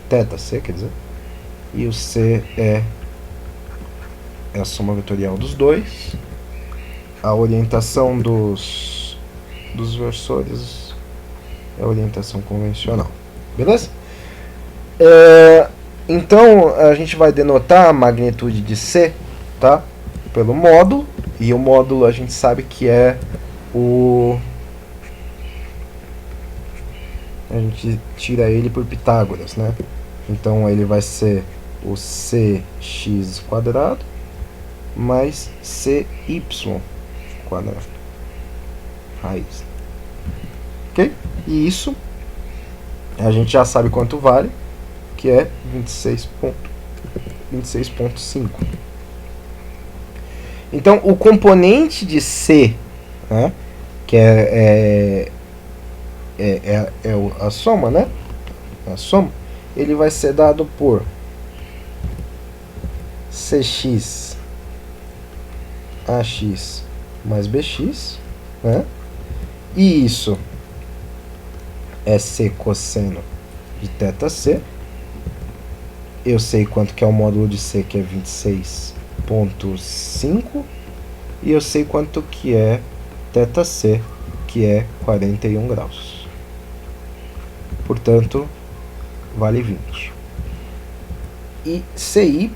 θ C, quer dizer. E o C é a soma vetorial dos dois. A orientação dos versores é a orientação convencional. Beleza? Então a gente vai denotar a magnitude de C, tá? Pelo módulo. E o módulo a gente sabe que é a gente tira ele por Pitágoras, né? Então ele vai ser o cx quadrado mais cy quadrado, raiz. Ok? E isso a gente já sabe quanto vale, que é 26,5. Então o componente de C, né, que é a soma, né? A soma, ele vai ser dado por cx ax mais bx, né? E isso é c cosseno de θc. Eu sei quanto que é o módulo de C, que é 26,5, e eu sei quanto que é θc, que é 41 graus. Portanto, vale 20. E CY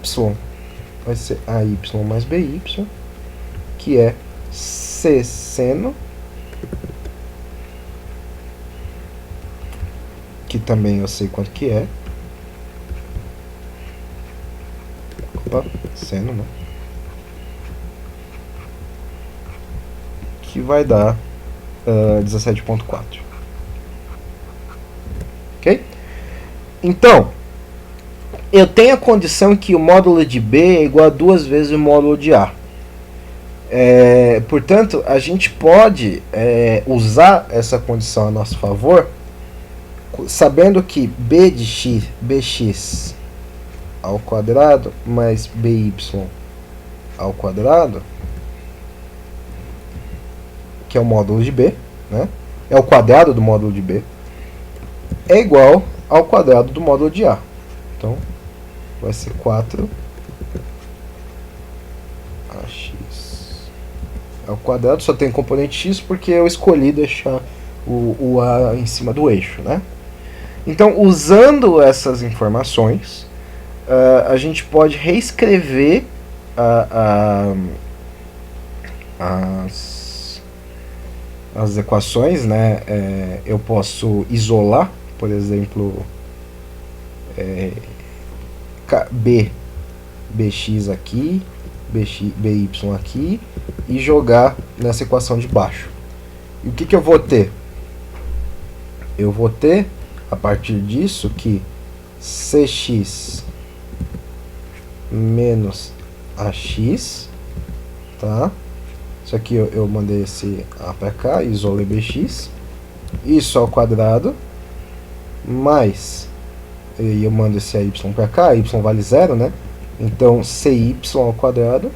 vai ser AY mais BY, que é C seno, que também eu sei quanto que é. Opa, seno, né? Que vai dar 17,4. Ok? Então, eu tenho a condição que o módulo de B é igual a 2 vezes o módulo de A. Portanto, a gente pode usar essa condição a nosso favor, sabendo que B de x, bx ao quadrado mais by ao quadrado, que é o módulo de B, né? É o quadrado do módulo de B, é igual ao quadrado do módulo de A. Então, vai ser 4 ax ao quadrado. Só tem componente x porque eu escolhi deixar o A em cima do eixo, né? Então, usando essas informações, a gente pode reescrever as equações, né? Eu posso isolar, por exemplo, bx aqui, by aqui, e jogar nessa equação de baixo. E o que eu vou ter? Eu vou ter, a partir disso, que cx menos ax, tá? Isso aqui eu mandei esse A para cá, isolei bx, isso ao quadrado, mais, e eu mando esse AY para cá, y vale 0, né? Então cy ao quadrado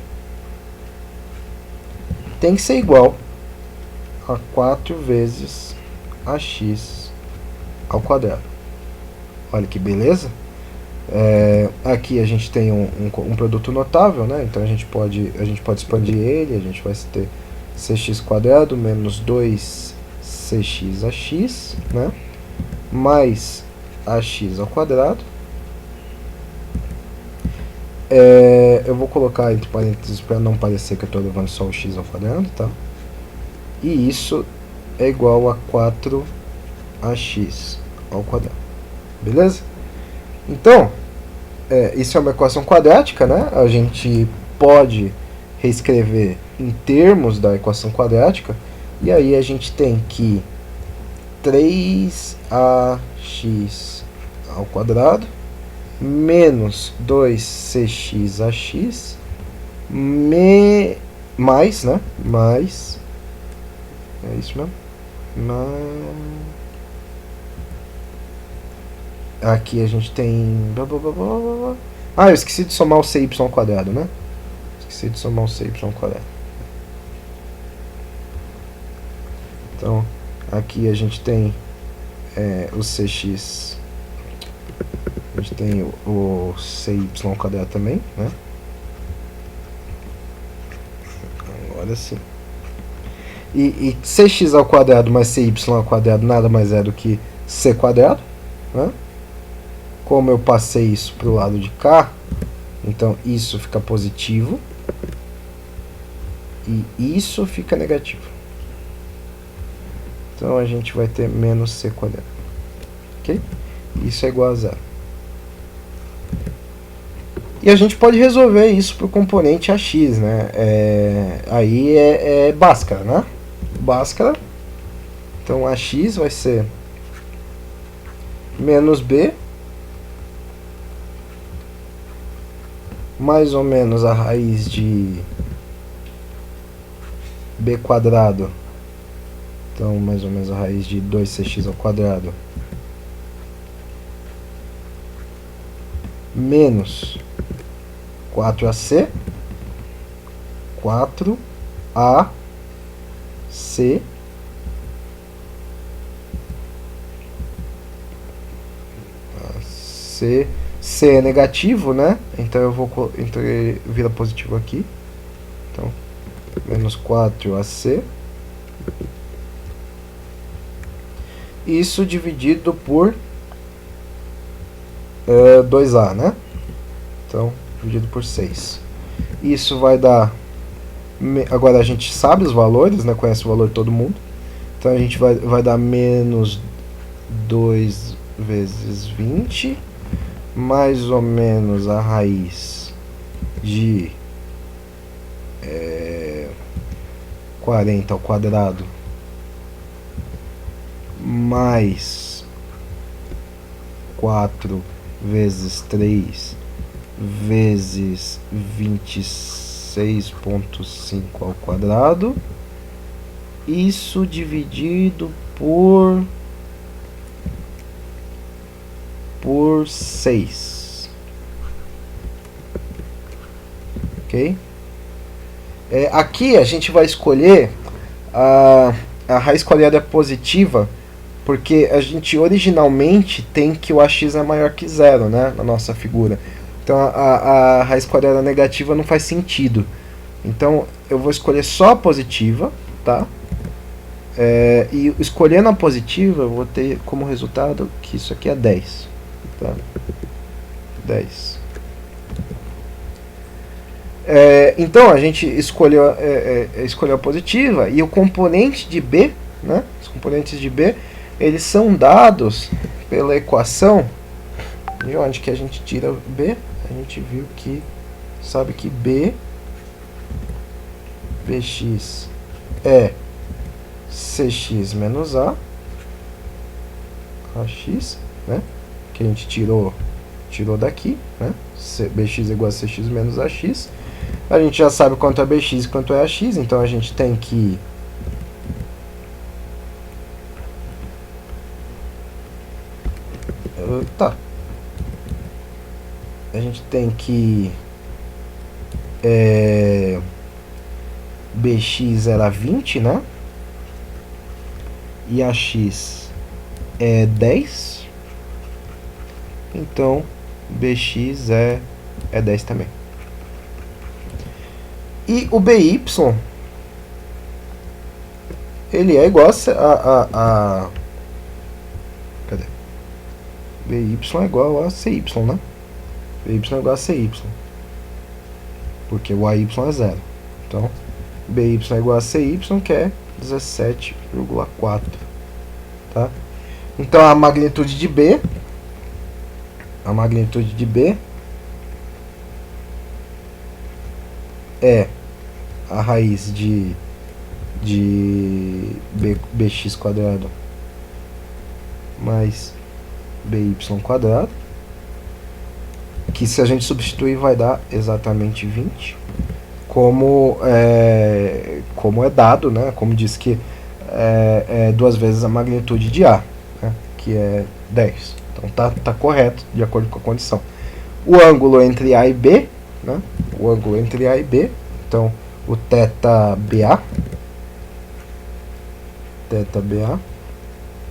tem que ser igual a 4 vezes ax ao quadrado. Olha que beleza. Aqui a gente tem um produto notável, né? Então a gente pode expandir ele. A gente vai ter cx quadrado menos 2cx ax, né? Mais ax ao quadrado. Eu vou colocar entre parênteses para não parecer que eu estou levando só o x ao quadrado, tá? E isso é igual a 4ax ao quadrado. Beleza? Então, isso é uma equação quadrática, né? A gente pode reescrever em termos da equação quadrática, e aí a gente tem que 3ax ao quadrado menos 2cxax mais, né? Mais, é isso mesmo? Aqui a gente tem... eu esqueci de somar o cy ao quadrado, né? Esqueci de somar o cy ao quadrado. Então, aqui a gente tem o cx... A gente tem o cy ao quadrado também, né? Agora sim. E cx ao quadrado mais cy ao quadrado nada mais é do que c quadrado, né? Como eu passei isso para o lado de cá, então isso fica positivo e isso fica negativo. Então a gente vai ter menos c quadrado. Ok? Isso é igual a zero. E a gente pode resolver isso para o componente ax, né? Aí é Bhaskara, né? Bhaskara. Então ax vai ser menos b mais ou menos a raiz de b quadrado. Então, mais ou menos a raiz de 2cx ao quadrado menos 4ac 4ac C é negativo, né? Então então ele vira positivo aqui. Então, menos 4ac. Isso dividido por 2a, né? Então, dividido por 6. Isso vai dar... Agora a gente sabe os valores, né? Conhece o valor de todo mundo. Então a gente vai dar menos 2 vezes 20, mais ou menos a raiz de 40 ao quadrado mais 4 vezes 3 vezes 26,5 ao quadrado. Isso dividido por 6. Ok? Aqui a gente vai escolher a raiz quadrada positiva, porque a gente originalmente tem que o ax é maior que zero, né, na nossa figura. Então a raiz quadrada negativa não faz sentido. Então eu vou escolher só a positiva, tá? E escolhendo a positiva, eu vou ter como resultado que isso aqui é 10. Tá? 10. Então a gente escolheu a positiva, e o componente de B, né? Os componentes de B, eles são dados pela equação. De onde que a gente tira B? A gente viu que sabe que Bx é Cx menos A, AX, né? Que a gente tirou daqui, né? Bx é igual a Cx menos AX. A gente já sabe quanto é Bx e quanto é AX, então a gente tem que a gente tem que Bx era 20, né? E AX é 10. Então Bx é 10 também. E o By, ele é igual a cadê? By é igual a Cy, né? By é igual a Cy, porque o Ay é 0. Então By é igual a Cy, que é 17,4, tá? Então a magnitude de B é a raiz de bx quadrado mais by quadrado, que se a gente substituir vai dar exatamente 20, como é dado, né? Como diz que é 2 vezes a magnitude de A, né? Que é 10. Então tá correto, de acordo com a condição. O ângulo entre A e B, né? O ângulo entre A e B, então o θBA,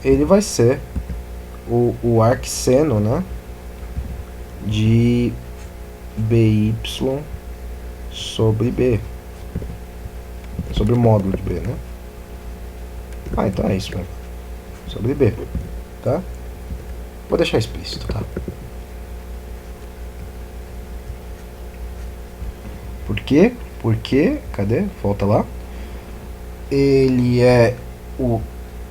ele vai ser o arcseno, né? De BY sobre B, sobre o módulo de B, né? Então é isso mesmo, sobre B, tá? Vou deixar explícito, tá? Por quê? Porque, cadê? Volta lá. Ele é o...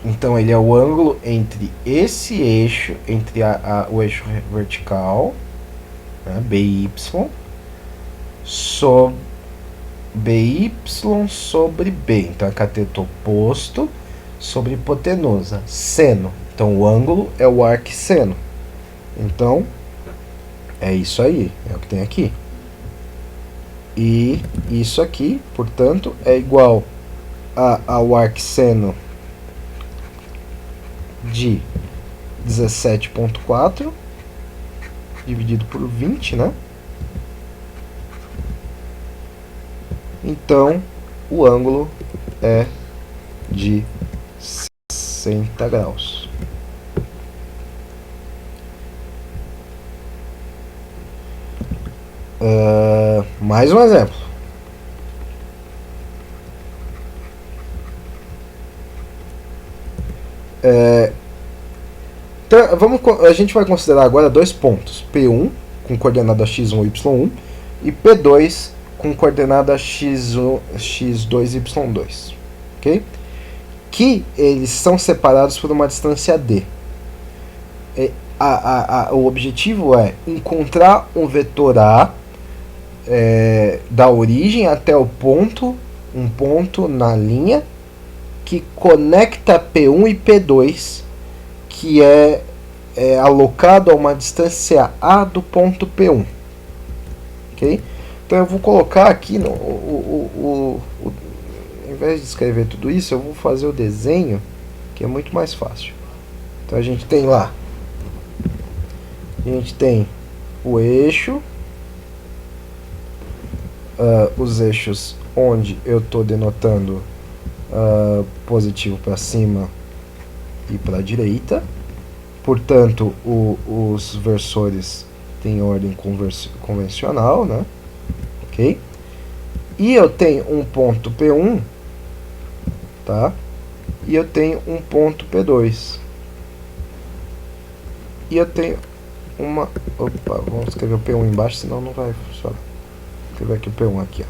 Então ele é o ângulo entre esse eixo, entre o eixo vertical, né, BY, sobre BY sobre B. Então é cateto oposto sobre hipotenusa. Seno. Então o ângulo é o arcseno. Então é isso aí, é o que tem aqui. E isso aqui, portanto, é igual ao arcseno de 17,4 dividido por 20, né? Então, o ângulo é de 60 graus. Mais um exemplo. Então, a gente vai considerar agora 2 pontos. P1 com coordenada x1, y1 e P2 com coordenada x1, x2, y2. Ok? Que eles são separados por uma distância d. O objetivo é encontrar um vetor A da origem até o ponto, um ponto na linha que conecta P1 e P2, que é alocado a uma distância A do ponto P1. Ok? Então eu vou colocar aqui, ao invés de escrever tudo isso, eu vou fazer o desenho, que é muito mais fácil. Então a gente tem lá, o eixo, os eixos onde eu estou denotando positivo para cima e para a direita. Portanto, os versores têm ordem convencional, né? Ok? E eu tenho um ponto P1, tá? E eu tenho um ponto P2. E eu tenho uma... Opa, vamos escrever o P1 embaixo, senão não vai funcionar. Vou escrever aqui o P1 aqui, ó.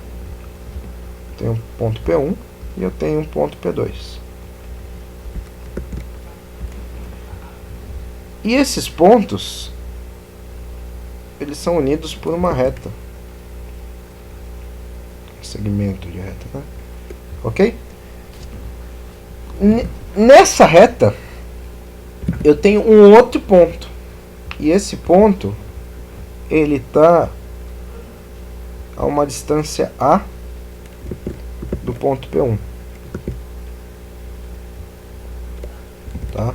Tenho um ponto P1 e eu tenho um ponto P2. E esses pontos, eles são unidos por uma reta. Um segmento de reta, né? Ok? Nessa reta, eu tenho um outro ponto. E esse ponto, ele está a uma distância A do ponto P1. Tá?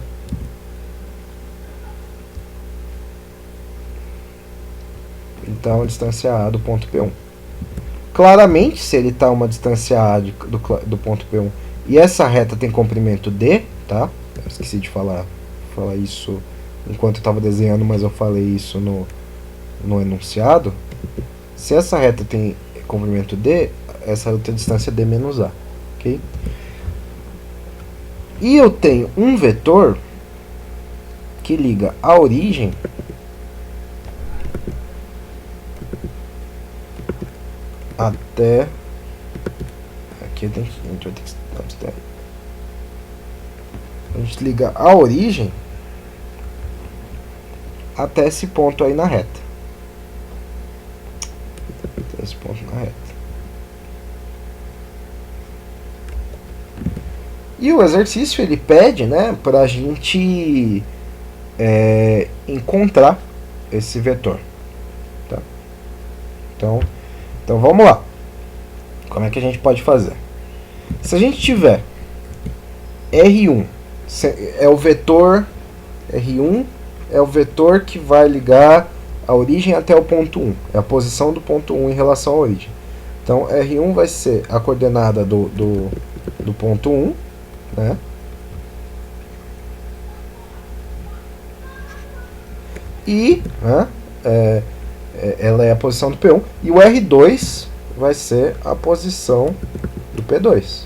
Então, a distância A do ponto P1. Claramente, se ele está a uma distância A do ponto P1 e essa reta tem comprimento D, tá? Eu esqueci de falar isso enquanto eu estava desenhando, mas eu falei isso no enunciado. Se essa reta tem comprimento D, essa outra distância é D menos A. Ok? E eu tenho um vetor que liga a origem até... Aqui a gente vai ter que abstrair. A gente liga a origem até esse ponto aí na reta. Até esse ponto na reta. E o exercício ele pede, né, para a gente encontrar esse vetor. Tá? Então vamos lá. Como é que a gente pode fazer? Se a gente tiver R1 é o vetor R1 é o vetor que vai ligar a origem até o ponto 1. É a posição do ponto 1 em relação à origem. Então R1 vai ser a coordenada do ponto 1, né? E ela é a posição do P1. E o R2 vai ser a posição do P2.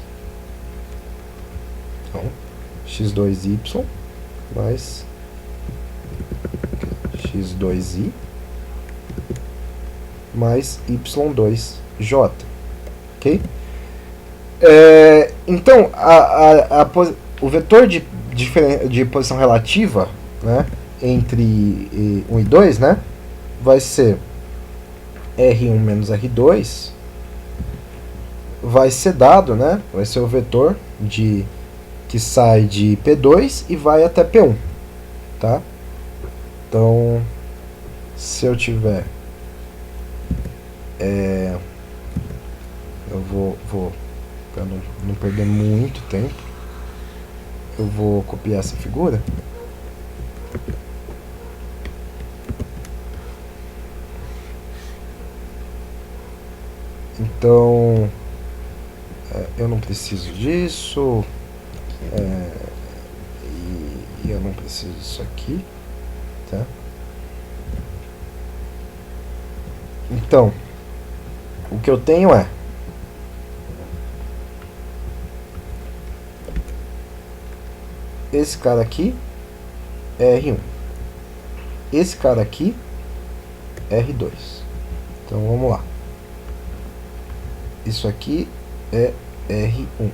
Então, x2y mais x2i mais y2j. Ok? Então, o vetor de posição relativa, né, entre 1 e 2, né, vai ser R1 menos R2, vai ser dado, né, vai ser o vetor que sai de P2 e vai até P1, tá? Então, se eu tiver eu vou para não perder muito tempo, eu vou copiar essa figura. Então, eu não preciso disso, e eu não preciso disso aqui, tá? Então, o que eu tenho é esse cara aqui é R1, esse cara aqui é R2. Então vamos lá. Isso aqui é R1.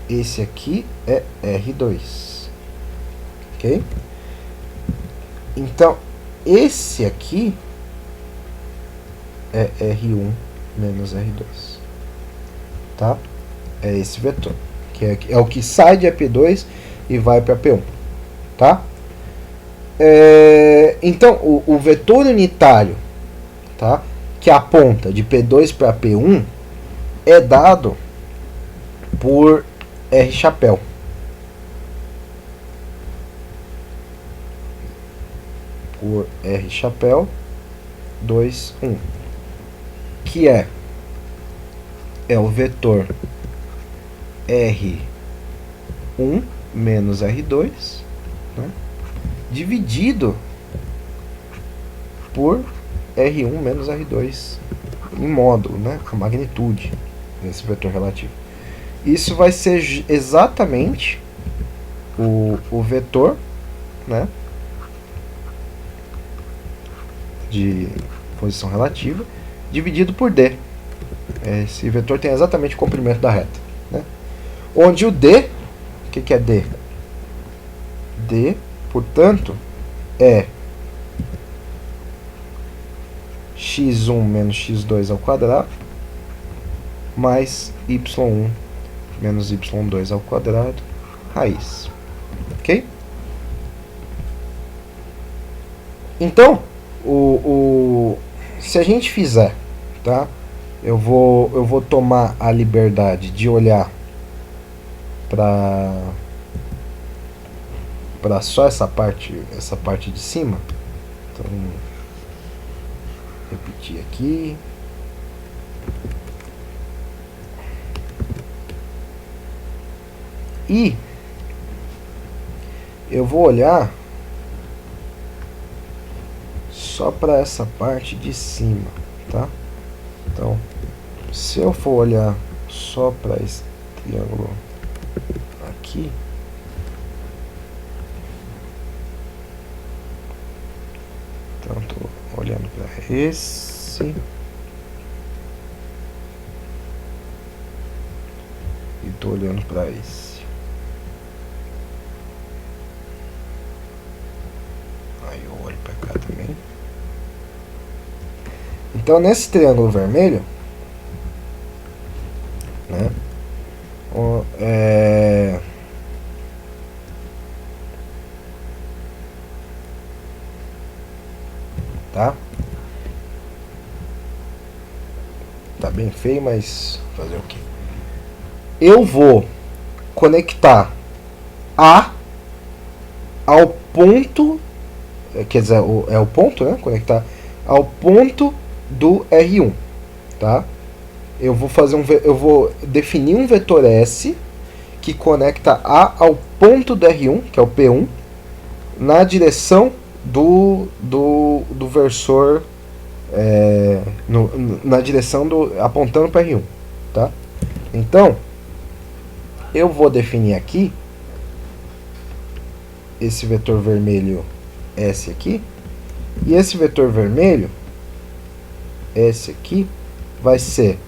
Esse aqui é R2. Ok? Então, esse aqui é R1 menos R2. Tá? É esse vetor. Que é o que sai de AP2 e vai para P1. Tá? Então, o vetor unitário, tá, que aponta de P2 para P1 é dado por R chapéu. Por R chapéu 2, 1. Que é o vetor R1 menos R2, né, dividido por R1 menos R2 em módulo, né, a magnitude desse vetor relativo. Isso vai ser exatamente o vetor, né, de posição relativa dividido por D. Esse vetor tem exatamente o comprimento da reta, né? Onde o D, o que é D? D, portanto, é x1 menos x2 ao quadrado mais y1 menos y2 ao quadrado raiz. Ok? Então, se a gente fizer, tá? Eu vou tomar a liberdade de olhar para só essa parte de cima. Então, repetir aqui. E eu vou olhar só para essa parte de cima, tá? Então, se eu for olhar só para esse triângulo aqui, então estou olhando para esse olhando para esse. Aí eu olho para cá também. Então nesse triângulo vermelho, né? Tá? Tá bem feio, mas fazer o quê? Eu vou conectar A ao ponto, quer dizer, é o ponto, né? Conectar ao ponto do R1, tá? Eu vou definir um vetor S que conecta A ao ponto do R1, que é o P1, na direção do versor, na direção apontando para R1, tá? Então, eu vou definir aqui esse vetor vermelho S aqui, e esse vetor vermelho S aqui vai ser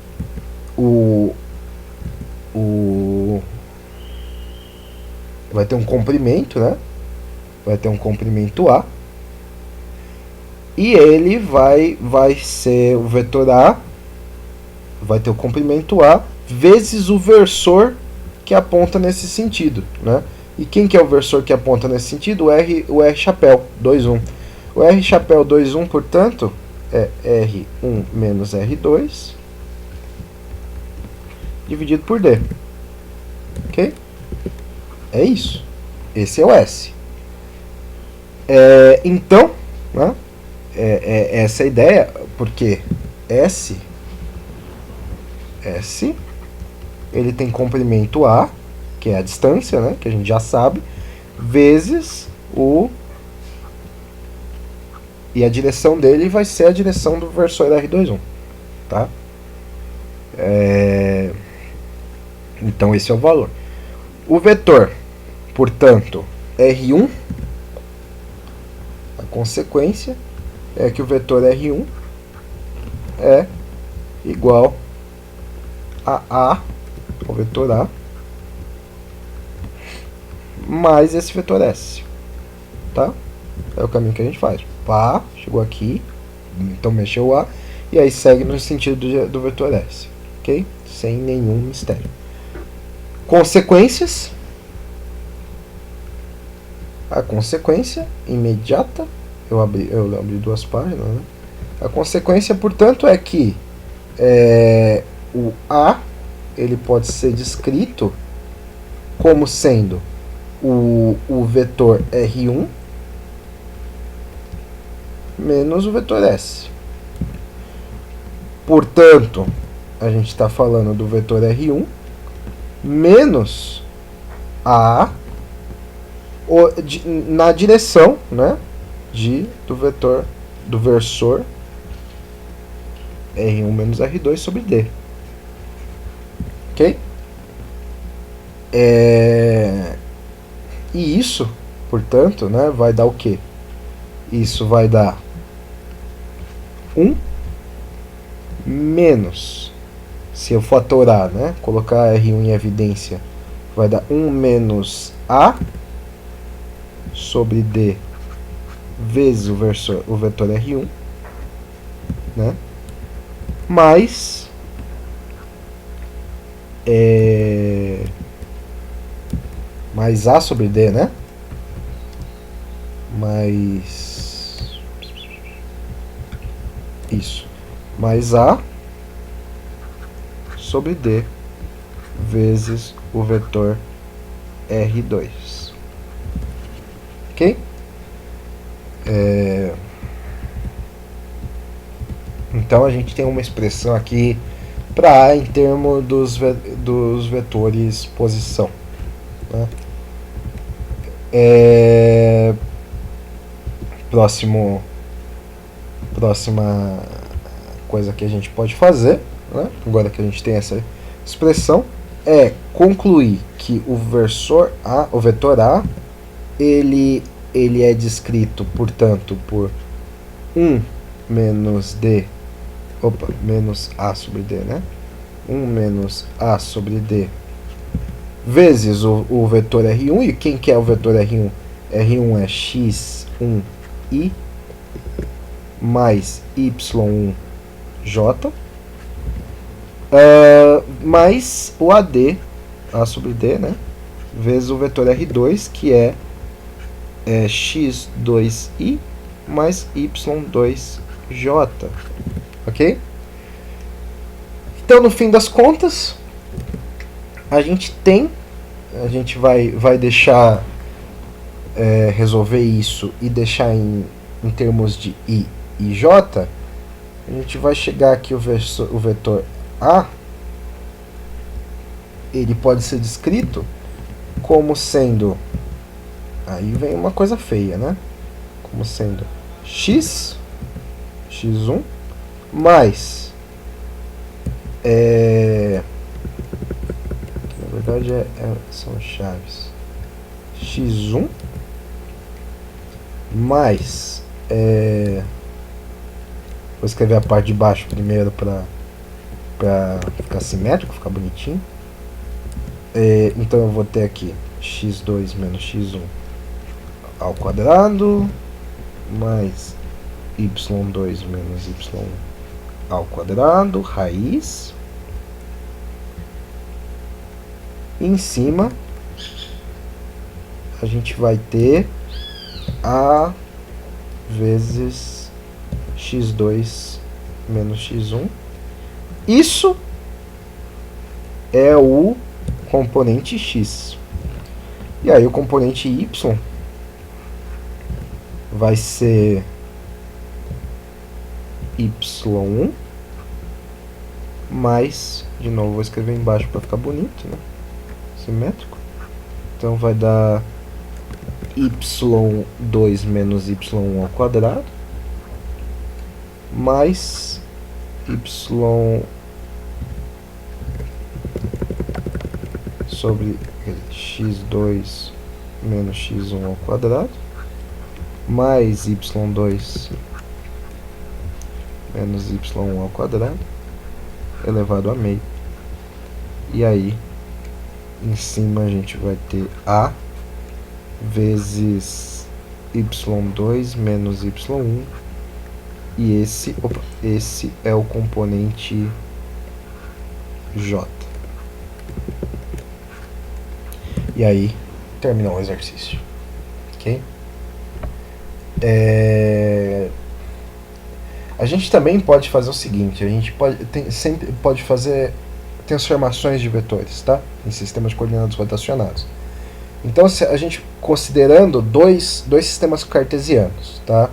vai ter um comprimento, né? Vai ter um comprimento A, e ele vai ser o vetor A, vai ter o comprimento A vezes o versor que aponta nesse sentido, né? E quem que é o versor que aponta nesse sentido? O R chapéu 2,1. O R chapéu 2,1, portanto, é R1 menos R2 dividido por D. Ok? É isso. Esse é o S. Então, né? Essa é a ideia, porque S ele tem comprimento A, que é a distância, né, que a gente já sabe, vezes e a direção dele vai ser a direção do versor R21, tá? Então esse é o valor. O vetor, portanto, R1, a consequência é que o vetor R1 é igual a o vetor A, mais esse vetor S, tá? É o caminho que a gente faz. Pá, chegou aqui, então mexeu o A, e aí segue no sentido do vetor S, ok? Sem nenhum mistério. Consequências. A consequência imediata, eu abri duas páginas, né? A consequência, portanto, é que o A ele pode ser descrito como sendo o vetor R1 menos o vetor S. Portanto, a gente está falando do vetor R1 menos A na direção, né, do versor R1 menos R2 sobre D. Ok? E isso, portanto, né, vai dar o quê? Isso vai dar 1 menos, se eu fatorar, né, colocar R1 em evidência, vai dar 1 menos A sobre D vezes o vetor R1, né, mais mais A sobre D, né, mais isso, mais A sobre D vezes o vetor R2. Ok? Então a gente tem uma expressão aqui para A em termos dos vetores posição, né? Próxima coisa que a gente pode fazer, né, agora que a gente tem essa expressão, é concluir que o vetor A, ele é descrito, portanto, por 1 menos D, menos A sobre D, né? 1 menos A sobre D vezes o vetor R1. E quem que é o vetor R1? R1 é x1i mais y1j, mais o AD, A sobre D, né? Vezes o vetor R2, que é x2i mais y2j, ok? Então, no fim das contas, a gente vai deixar resolver isso e deixar em termos de i e j. A gente vai chegar aqui o vetor A, ele pode ser descrito como sendo, aí vem uma coisa feia, né? Como sendo x1 mais na verdade são chaves, x1 mais vou escrever a parte de baixo primeiro para ficar simétrico, ficar bonitinho. Então eu vou ter aqui x2 menos x1 ao quadrado mais y2 menos y1 ao quadrado, raiz. E em cima a gente vai ter A vezes x2 menos x1. Isso é o componente x. E aí o componente y vai ser y1 mais, de novo vou escrever embaixo para ficar bonito, né? Simétrico. Então vai dar y2 menos y1 ao quadrado mais y sobre x2 menos x1 ao quadrado mais y2 menos y1 ao quadrado elevado a meio. E aí em cima a gente vai ter A vezes y2 menos y1, e esse é o componente J. E aí terminou o exercício, ok? A gente também pode fazer o seguinte: a gente sempre pode fazer transformações de vetores, tá? Em sistemas de coordenadas rotacionados. Então, se a gente considerando dois sistemas cartesianos, tá?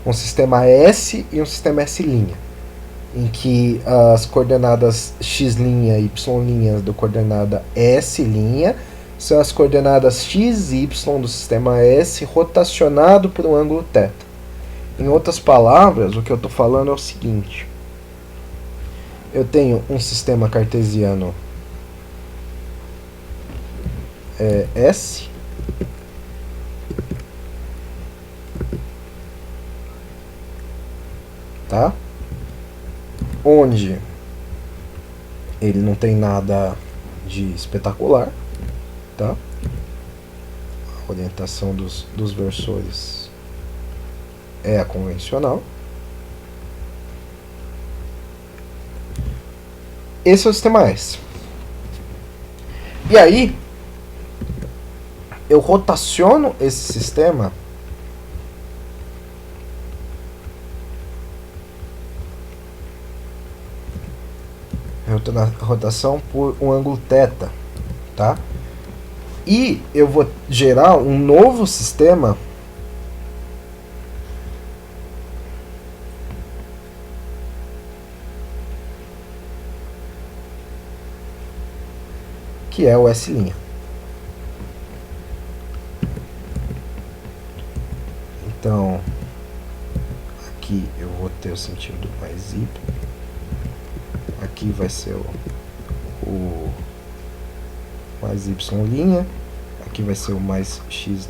Um sistema S e um sistema S', em que as coordenadas x' e y' da coordenada S' são as coordenadas x e y do sistema S rotacionado por um ângulo θ. Em outras palavras, o que eu estou falando é o seguinte: eu tenho um sistema cartesiano S, tá? Onde ele não tem nada de espetacular, tá? A orientação dos versores é a convencional. Esse é o sistema S. E aí eu rotaciono esse sistema rotação por um ângulo θ, tá? E eu vou gerar um novo sistema que é o S'. Então, aqui eu vou ter o sentido mais y. Aqui vai ser o mais y'. Aqui vai ser o mais x'.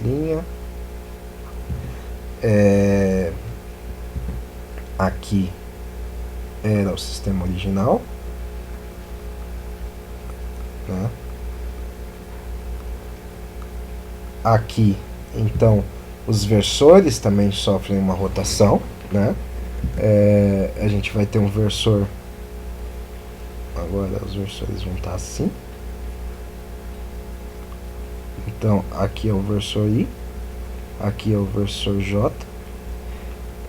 Aqui era o sistema original, né? aqui, então, os versores também sofrem uma rotação, né? A gente vai ter um versor. Agora os versores vão estar assim. Então, aqui é o versor I, aqui é o versor J.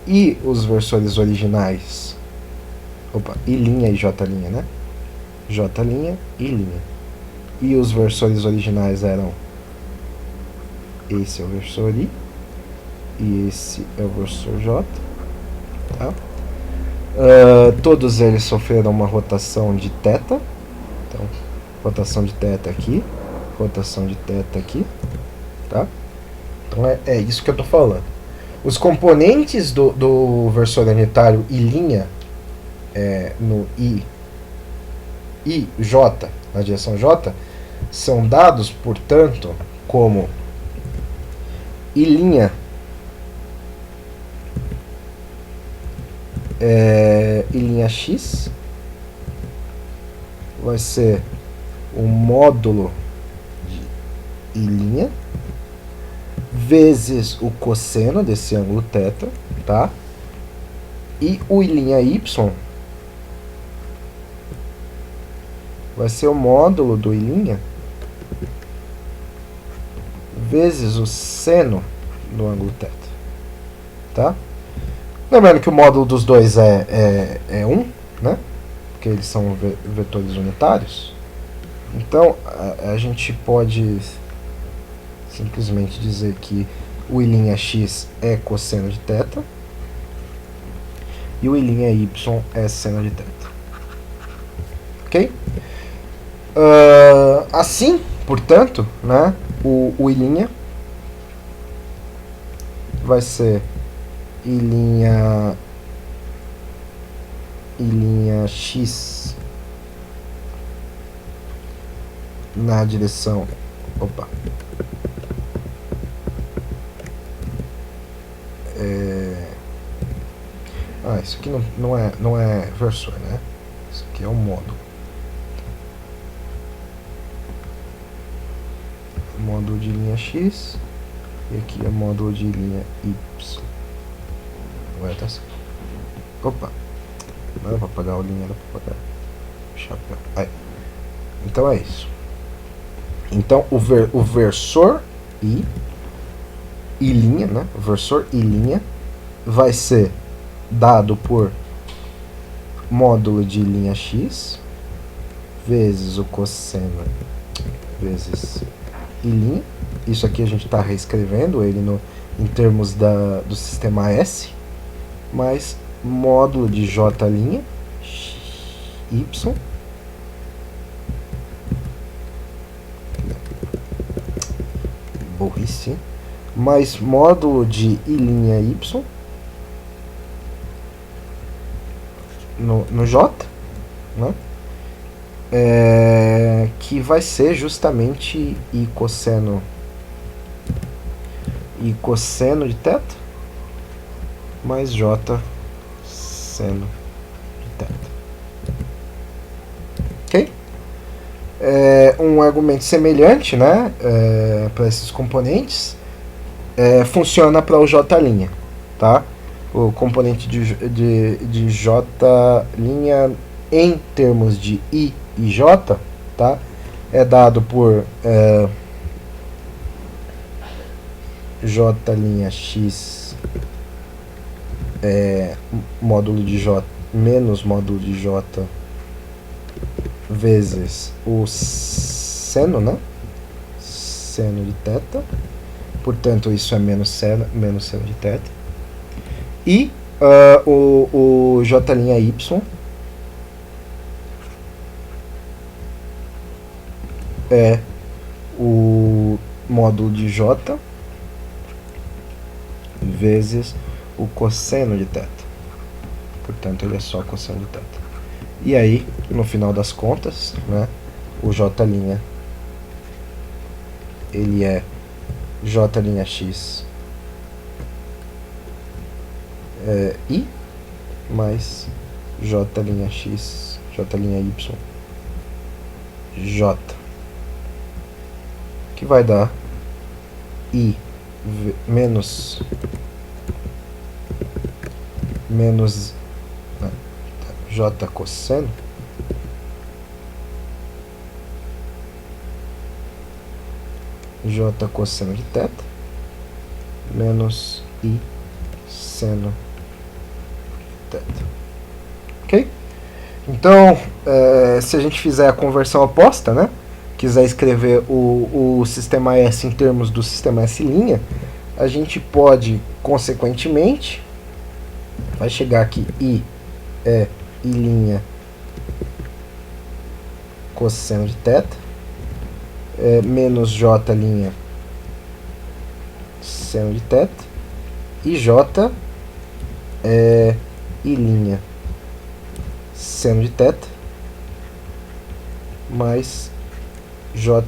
E os versores originais, I' e J', né? J' e I'. E os versores originais eram, esse é o versor I e esse é o versor J, tá? Todos eles sofreram uma rotação de θ. Então, rotação de θ aqui, rotação de θ aqui, tá? Então é isso que eu tô falando. Os componentes do versor unitário I' no I e J, na direção J, são dados, portanto, como I' I' x vai ser o módulo de I' vezes o cosseno desse ângulo θ, tá? E o I' y vai ser o módulo do I' vezes o seno do ângulo θ, tá? Lembrando que o módulo dos dois é 1, né? Porque eles são vetores unitários. Então, a gente pode simplesmente dizer que o I' x é cosseno de θ e o I' y é seno de θ. Ok? Assim, portanto, né, o I' vai ser I' x na direção. Isso aqui não é versor, né? Isso aqui é o módulo. Módulo de linha x e aqui é módulo de linha y. Agora tá certo. Não era pra apagar o linha, era pra apagar o chapéu. Aí. Então é isso. Então o versor I, né? O versor I' vai ser dado por módulo de linha x vezes o cosseno vezes I'. Isso aqui a gente está reescrevendo ele em termos do sistema S, mais módulo de J' y burrice, mais módulo de I' y no J, né? Que vai ser justamente I cosseno de θ mais J seno de θ. Ok? Um argumento semelhante, né, para esses componentes funciona para o J', tá? O componente de J' em termos de I e J, tá? É dado por J' x módulo de J menos módulo de J vezes o seno, né? Seno de θ. Portanto, isso é menos seno de θ. E o J' y é o módulo de J vezes o cosseno de θ. Portanto, ele é só cosseno de θ. E aí, no final das contas, né, o J' ele é J' x I mais J' x, J' y J, que vai dar I menos J cosseno de θ menos I seno de θ. Ok? Então, se a gente fizer a conversão oposta, né? Quiser escrever o sistema S em termos do sistema S', a gente pode, consequentemente, vai chegar aqui I é I' cosseno de θ, menos J' seno de θ, e J é I' seno de θ, mais J'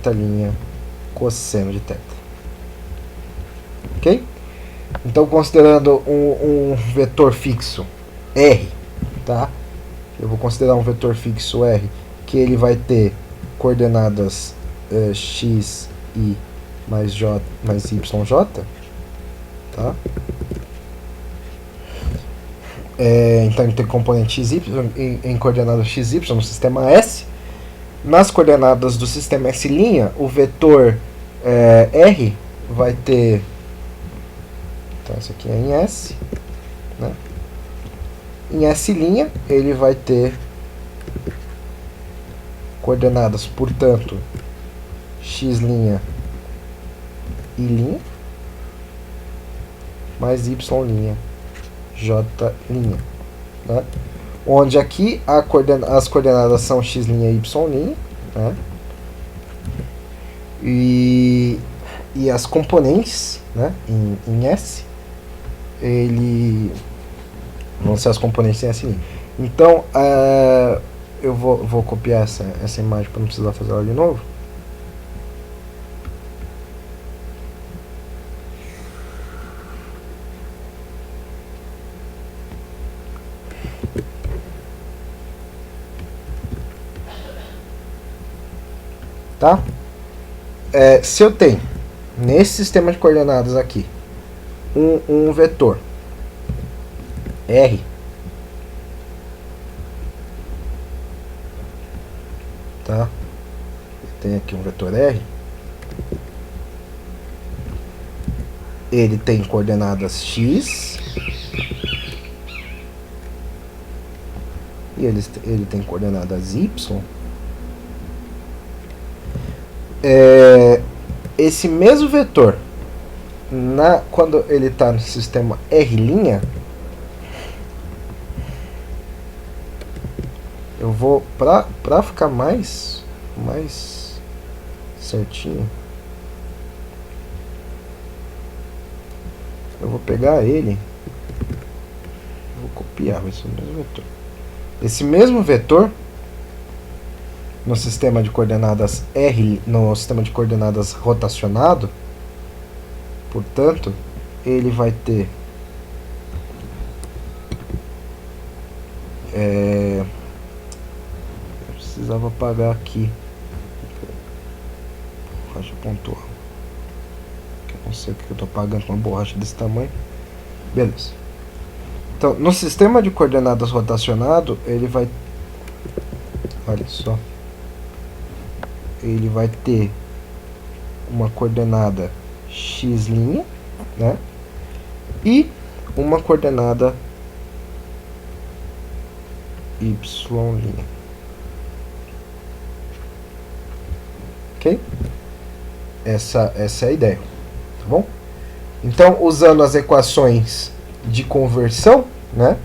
cosseno de θ. Ok? Então, considerando um vetor fixo R, tá? Eu vou considerar um vetor fixo R, que ele vai ter coordenadas x, i mais j mais yj, tá? Então ele tem componente xy em coordenadas xy no sistema S. Nas coordenadas do sistema S', o vetor R vai ter, então isso aqui é em S, né? Em S' ele vai ter coordenadas, portanto, x', i' mais y', j', né? Onde aqui as coordenadas são x' e y', né? E as componentes, né, em S, vão ser as componentes em S'. Então, eu vou copiar essa imagem para não precisar fazer ela de novo. Tá? Se eu tenho nesse sistema de coordenadas aqui um vetor R, tá? Tem aqui um vetor R, ele tem coordenadas x e ele tem coordenadas y. Esse mesmo vetor, quando ele está no sistema R', eu vou, para ficar mais certinho, eu vou pegar ele, vou copiar esse mesmo vetor. Esse mesmo vetor no sistema de coordenadas R, no sistema de coordenadas rotacionado, portanto, ele vai ter eu precisava apagar aqui borracha pontual, que eu não sei porque eu estou apagando uma borracha desse tamanho. Beleza. Então, no sistema de coordenadas rotacionado, ele vai, olha só, ele vai ter uma coordenada x', né? E uma coordenada y'. Ok? Essa é a ideia, tá bom? Então, usando as equações de conversão, né,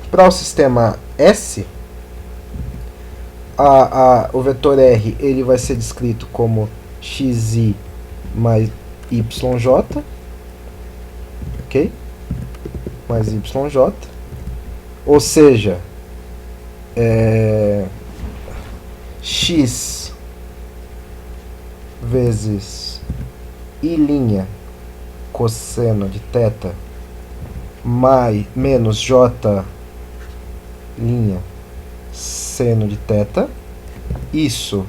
para o sistema S, o vetor R ele vai ser descrito como xi mais yj, ok? Mais yj, ou seja, x vezes i' cosseno de θ menos j' seno de θ, isso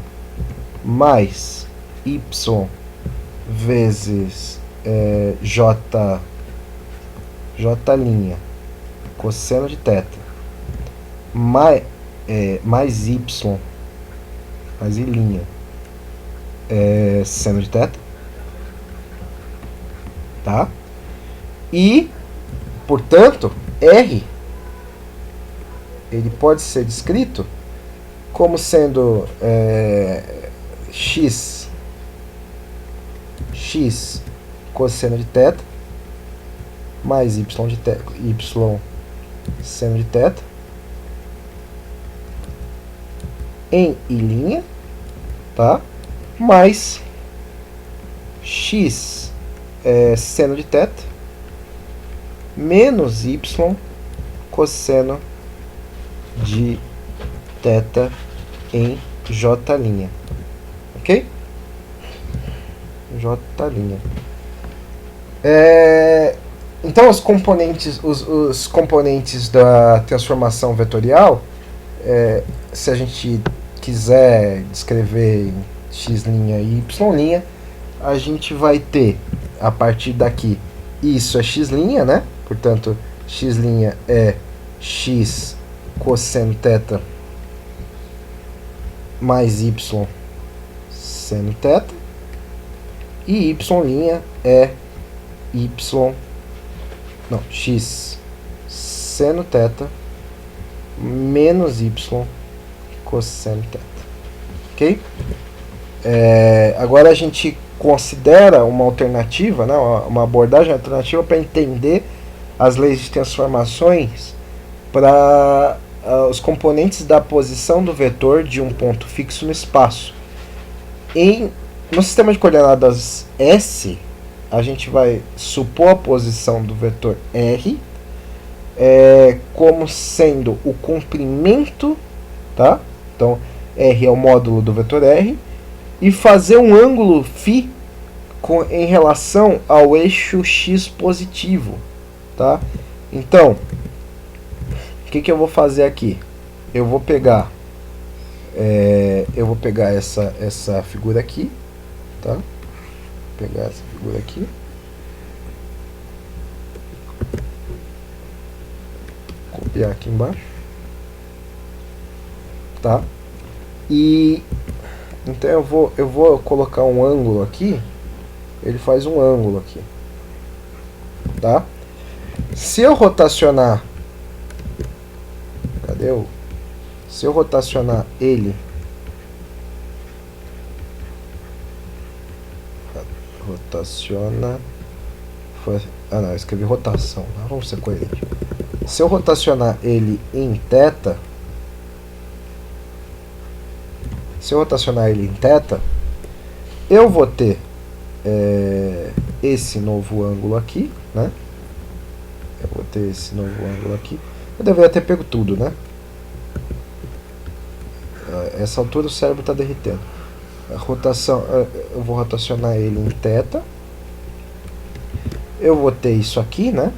mais y vezes j cosseno de θ mais y seno de θ, tá? E, portanto, R ele pode ser descrito como sendo x cosseno de θ mais y seno de θ em I', tá? Mais x seno de θ menos y cosseno de θ em J', ok? J'. Então os componentes da transformação vetorial, se a gente quiser descrever em x' e y', a gente vai ter a partir daqui, isso é x', né? Portanto, x' é x cosseno θ mais y seno θ, e y' é x seno θ menos y cosseno θ, ok? Agora a gente considera uma alternativa, né, uma abordagem alternativa para entender as leis de transformações para os componentes da posição do vetor de um ponto fixo no espaço. No sistema de coordenadas S, a gente vai supor a posição do vetor R como sendo o comprimento, tá? Então, R é o módulo do vetor R, e fazer um ângulo φ em relação ao eixo x positivo, tá? Então, o que eu vou fazer aqui? Eu vou pegar essa figura aqui, tá? Vou pegar essa figura aqui. Copiar aqui embaixo, tá? E então eu vou colocar um ângulo aqui. Ele faz um ângulo aqui, tá? Se eu rotacionar, se eu rotacionar ele, eu escrevi rotação, tá? Vamos ser coerentes. Se eu rotacionar ele em θ, eu vou ter esse novo ângulo aqui, né? Eu deveria ter pego tudo, né? Essa altura o cérebro está derretendo. A rotação, eu vou rotacionar ele em θ. Eu vou ter isso aqui, né?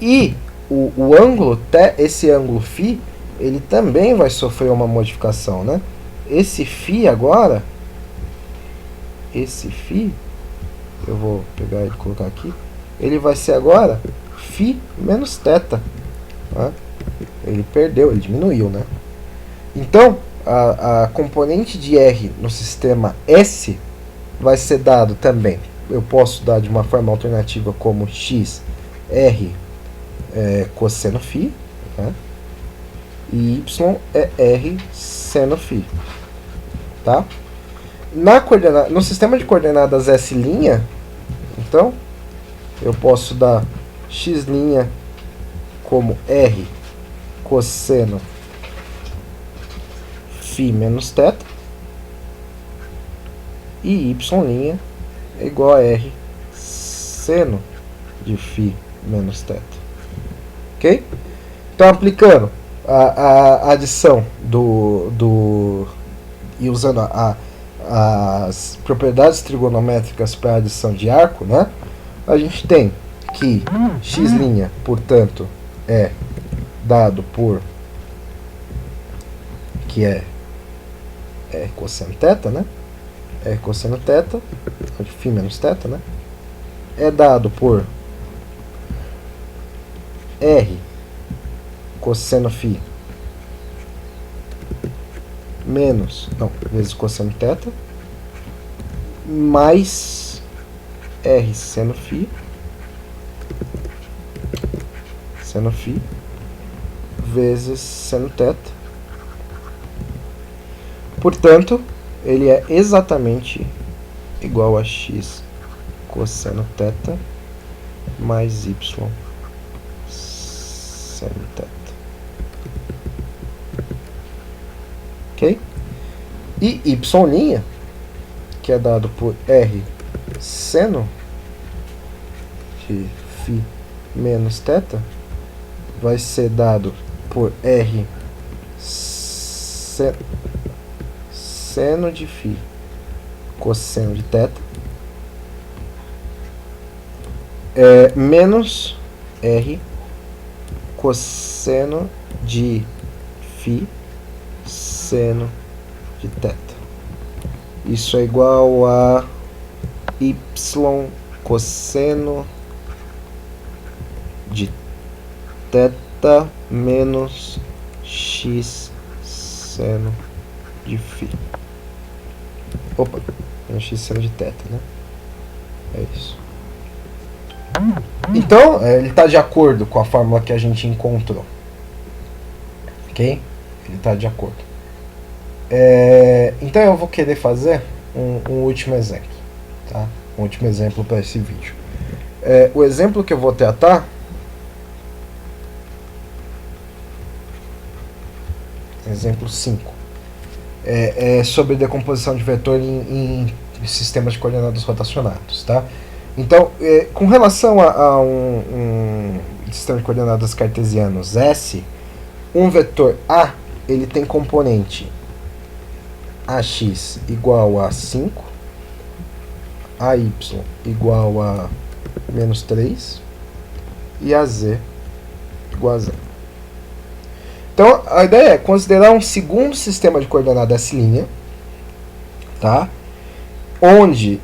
E o ângulo, esse ângulo φ, ele também vai sofrer uma modificação, né? Esse φ agora, eu vou pegar ele e colocar aqui, ele vai ser agora φ menos θ, tá? Ele diminuiu, né? Então, a componente de R no sistema S vai ser dado também, eu posso dar de uma forma alternativa como x R cosseno φ, né? E y é R seno φ, tá? No sistema de coordenadas S', então, eu posso dar x' como R cosseno φ menos θ, e y' é igual a R seno de φ menos θ, ok? Então, aplicando a adição e usando as propriedades trigonométricas para a adição de arco, né? A gente tem que x', portanto, é dado por que é cosseno θ, né? É cosseno θ, φ menos θ, né? é dado por R cosseno φ vezes cosseno θ mais R seno φ vezes seno θ. Portanto, ele é exatamente igual a x cosseno θ mais y seno θ. Ok? E y', que é dado por R seno de φ menos θ, vai ser dado por R seno de φ cosseno de θ menos R cosseno de φ seno de θ. Isso é igual a y cosseno de θ menos x seno de φ. Opa, menos x seno de θ, né? É isso. Então, ele está de acordo com a fórmula que a gente encontrou. Ok? Ele está de acordo. Então eu vou querer fazer um último exemplo. Tá? Um último exemplo para esse vídeo. O exemplo que eu vou tratar exemplo 5 é sobre decomposição de vetor em sistemas de coordenadas rotacionados. Tá? Então, com relação a um sistema de coordenadas cartesianos S, um vetor A ele tem componente AX igual a 5, AY igual a menos 3 e AZ igual a 0. Então, a ideia é considerar um segundo sistema de coordenadas S', tá? Onde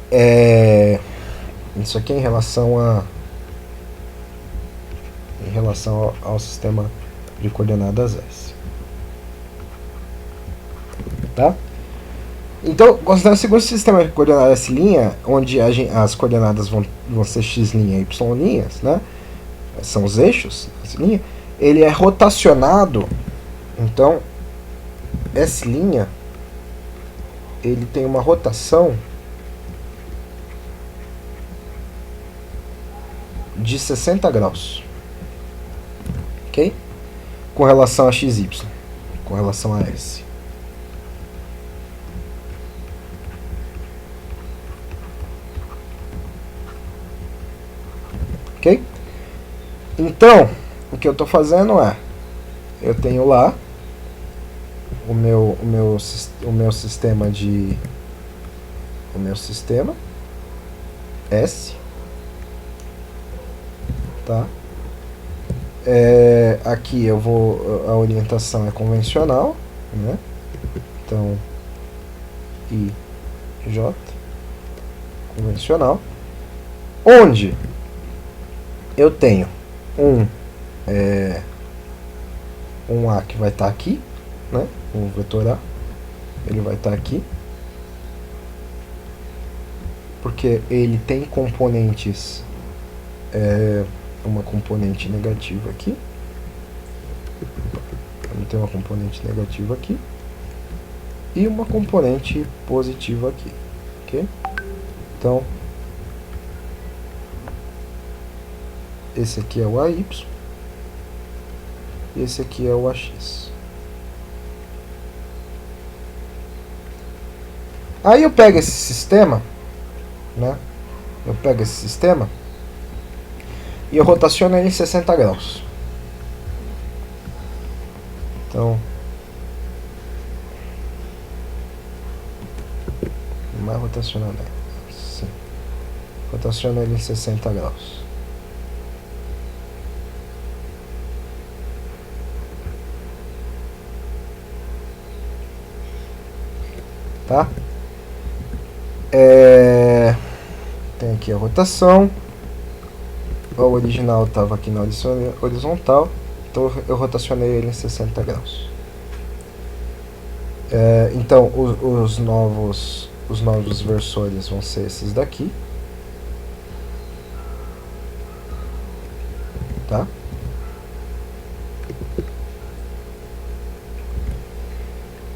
isso aqui é em relação ao sistema de coordenadas S. Tá? Então, considerando o segundo sistema de coordenadas S', onde as coordenadas vão ser x' e y', né? São os eixos, S', ele é rotacionado. Então, S' ele tem uma rotação de 60 graus. Ok? Com relação a XY, com relação a S. Ok? Então, o que eu estou fazendo eu tenho lá o meu sistema S, tá? Aqui a orientação é convencional, né? Então, I, J, convencional, onde eu tenho um A que vai estar aqui, né? O vetor A, ele vai estar aqui, porque ele tem componentes, uma componente negativa aqui, ele tem uma componente negativa aqui e uma componente positiva aqui, ok? Então, esse aqui é o AY e esse aqui é o AX. Aí eu pego esse sistema, né? Eu pego esse sistema e eu rotaciono ele em 60 graus. Então, não vai rotacionar, né? Sim. Rotaciono ele em 60 graus. Tá? Tem aqui a rotação, o original estava aqui na horizontal, então eu rotacionei ele em 60 graus. Então os novos versores vão ser esses daqui, tá?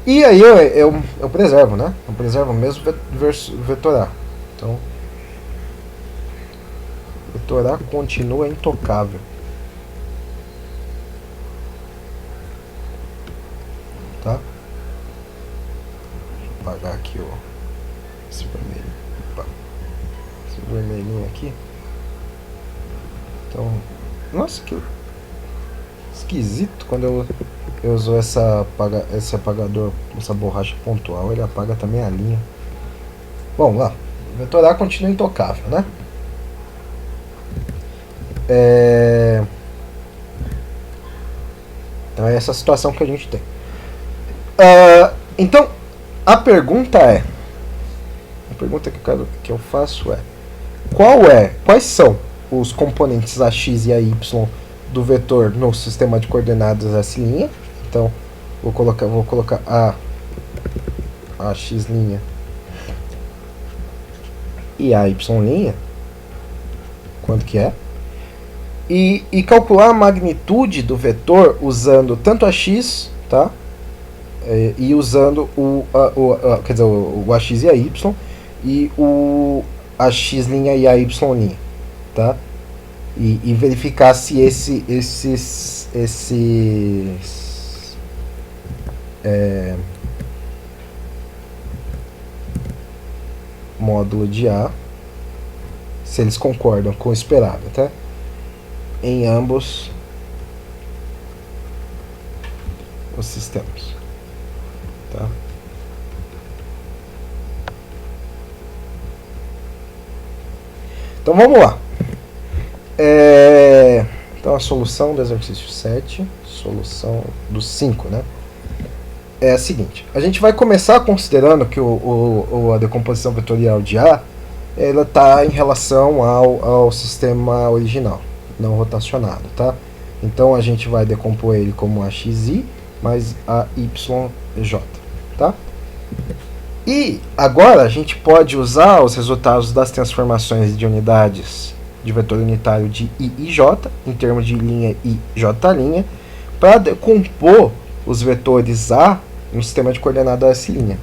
E aí eu preservo, né? Eu preservo mesmo vetorar. Então, vetorar continua intocável. Tá? Deixa eu apagar aqui esse vermelho. Opa. Esse vermelhinho aqui. Então, nossa, que esquisito quando eu uso esse apagador, essa borracha pontual, ele apaga também a linha. Bom, lá, o vetorar continua intocável, né? Então é essa situação que a gente tem. Então, a pergunta que eu faço é: quais são os componentes AX e AY do vetor no sistema de coordenadas S'? Então, vou colocar a x' e a y', quanto que é? E calcular a magnitude do vetor usando tanto a x, tá? E usando quer dizer, o ax e a y e a x' e a y', tá? E verificar se esses módulo de A, se eles concordam com o esperado, tá? Em ambos os sistemas, tá? Então vamos lá. Então a solução do exercício 7, solução do 5, né? É a seguinte: a gente vai começar considerando que a decomposição vetorial de A ela está em relação ao sistema original, não rotacionado, tá? Então a gente vai decompor ele como AXI mais AYJ, tá? E agora a gente pode usar os resultados das transformações de unidades de vetor unitário de I e J, em termos de linha I, J', para decompor os vetores A no sistema de coordenadas S'.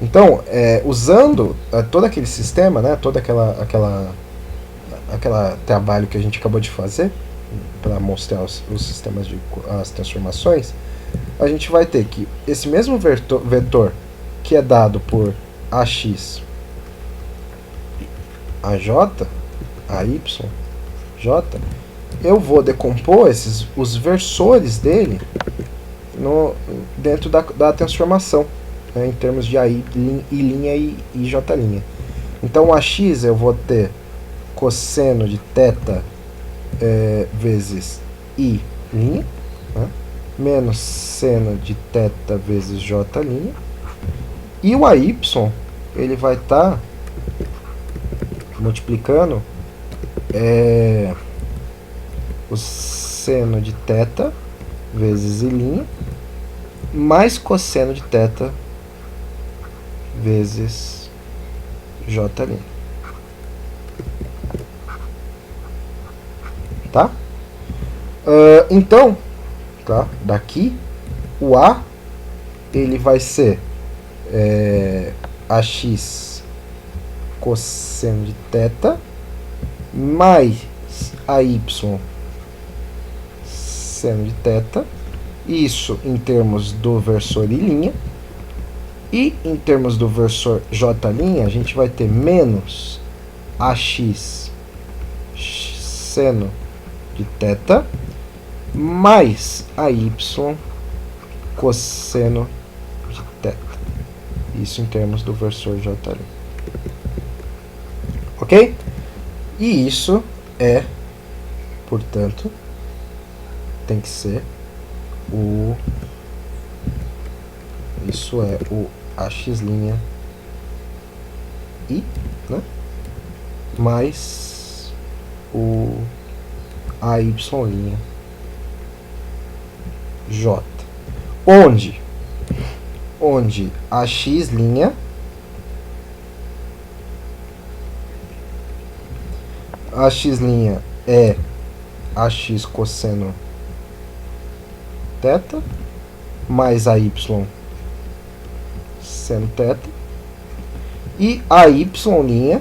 Então, usando todo aquele sistema, né, todo aquele trabalho que a gente acabou de fazer para mostrar os sistemas as transformações, a gente vai ter que esse mesmo vetor que é dado por AX, AJ, AY, J, eu vou decompor os versores dele dentro da transformação, né, em termos de I' e J'. Então, AX eu vou ter cosseno de θ vezes I', né, menos seno de θ vezes J'. E o AY, ele vai estar multiplicando o seno de θ vezes I' mais cosseno de θ vezes J'. Tá? Então, tá? Daqui, o A ele vai ser AX cosseno de θ mais AY seno de θ, isso em termos do versor I', e em termos do versor J', a gente vai ter menos AX seno de θ mais AY cosseno de θ. Isso em termos do versor J'. Ok? E isso portanto, tem que ser isso é o AX' I, né? Mais o AY' J, onde a x' é a x cosseno θ mais a y seno θ, e a y'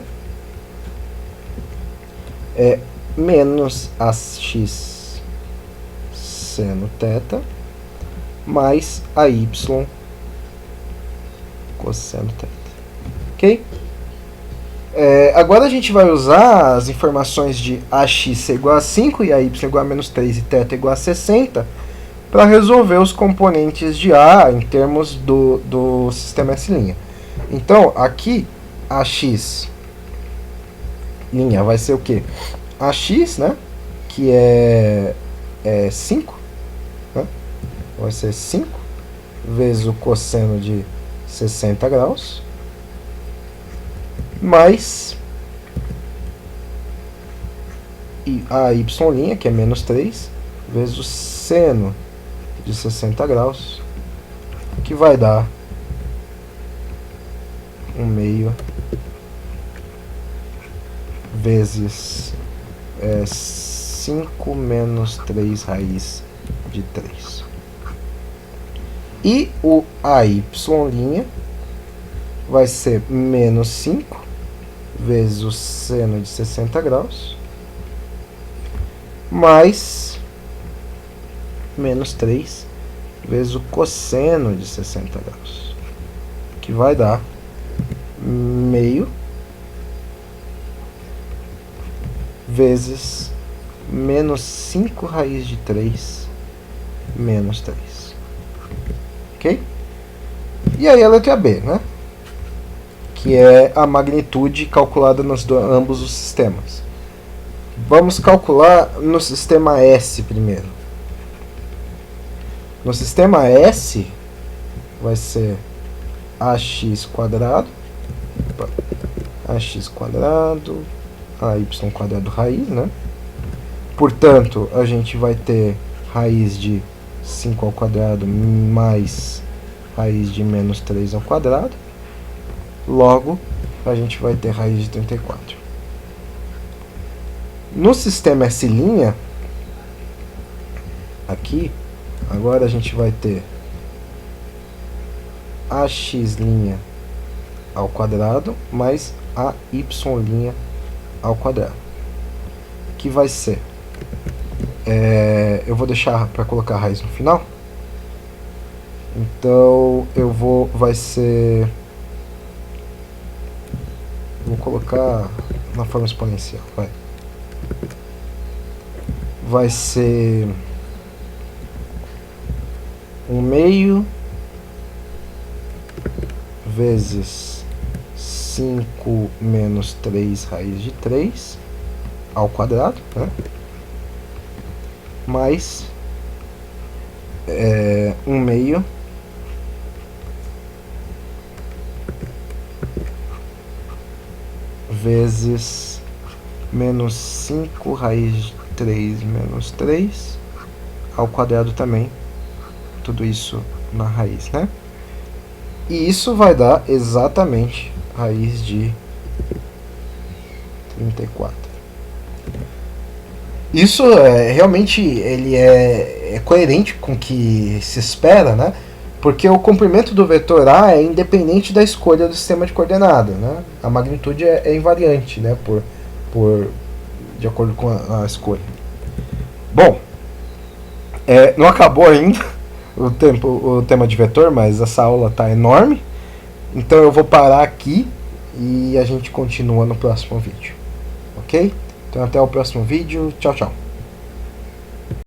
é menos a x seno θ mais a y cosseno θ. Ok? Agora a gente vai usar as informações de ax ser igual a 5 e a y igual a menos 3 e θ igual a 60 para resolver os componentes de A em termos do sistema S'. Então, aqui, a x' vai ser o quê? A x, né, que é 5, né, vai ser 5 vezes o cosseno de 60 graus, mais a y', que é menos 3, vezes o seno de 60 graus, que vai dar 1/2 vezes 5 menos 3 raiz de 3. E o AY' vai ser menos 5 vezes o seno de 60 graus, mais menos 3 vezes o cosseno de 60 graus, que vai dar meio vezes menos 5 raiz de 3 menos 3. Ok? E aí a letra B, né? Que é a magnitude calculada nos ambos os sistemas. Vamos calcular no sistema S primeiro. No sistema S vai ser ax quadrado, ay² raiz, né? Portanto, a gente vai ter raiz de 5 ao quadrado mais raiz de menos 3 ao quadrado. Logo, a gente vai ter raiz de 34. No sistema S', aqui, agora a gente vai ter ax' ao quadrado mais ay' ao quadrado, que vai ser, eu vou deixar para colocar a raiz no final, então vai ser, vou colocar na forma exponencial, vai ser 1/2 vezes 5 menos 3 raiz de 3 ao quadrado, né? Mais 1/2 vezes menos 5 raiz de 3 menos 3 ao quadrado também, tudo isso na raiz, né? E isso vai dar exatamente raiz de 34. Isso realmente ele é coerente com o que se espera, né? Porque o comprimento do vetor A é independente da escolha do sistema de coordenada, né? A magnitude é invariante, né? De acordo com a escolha. Bom, não acabou ainda o tema de vetor, mas essa aula está enorme. Então eu vou parar aqui e a gente continua no próximo vídeo. Ok? Então até o próximo vídeo. Tchau, tchau.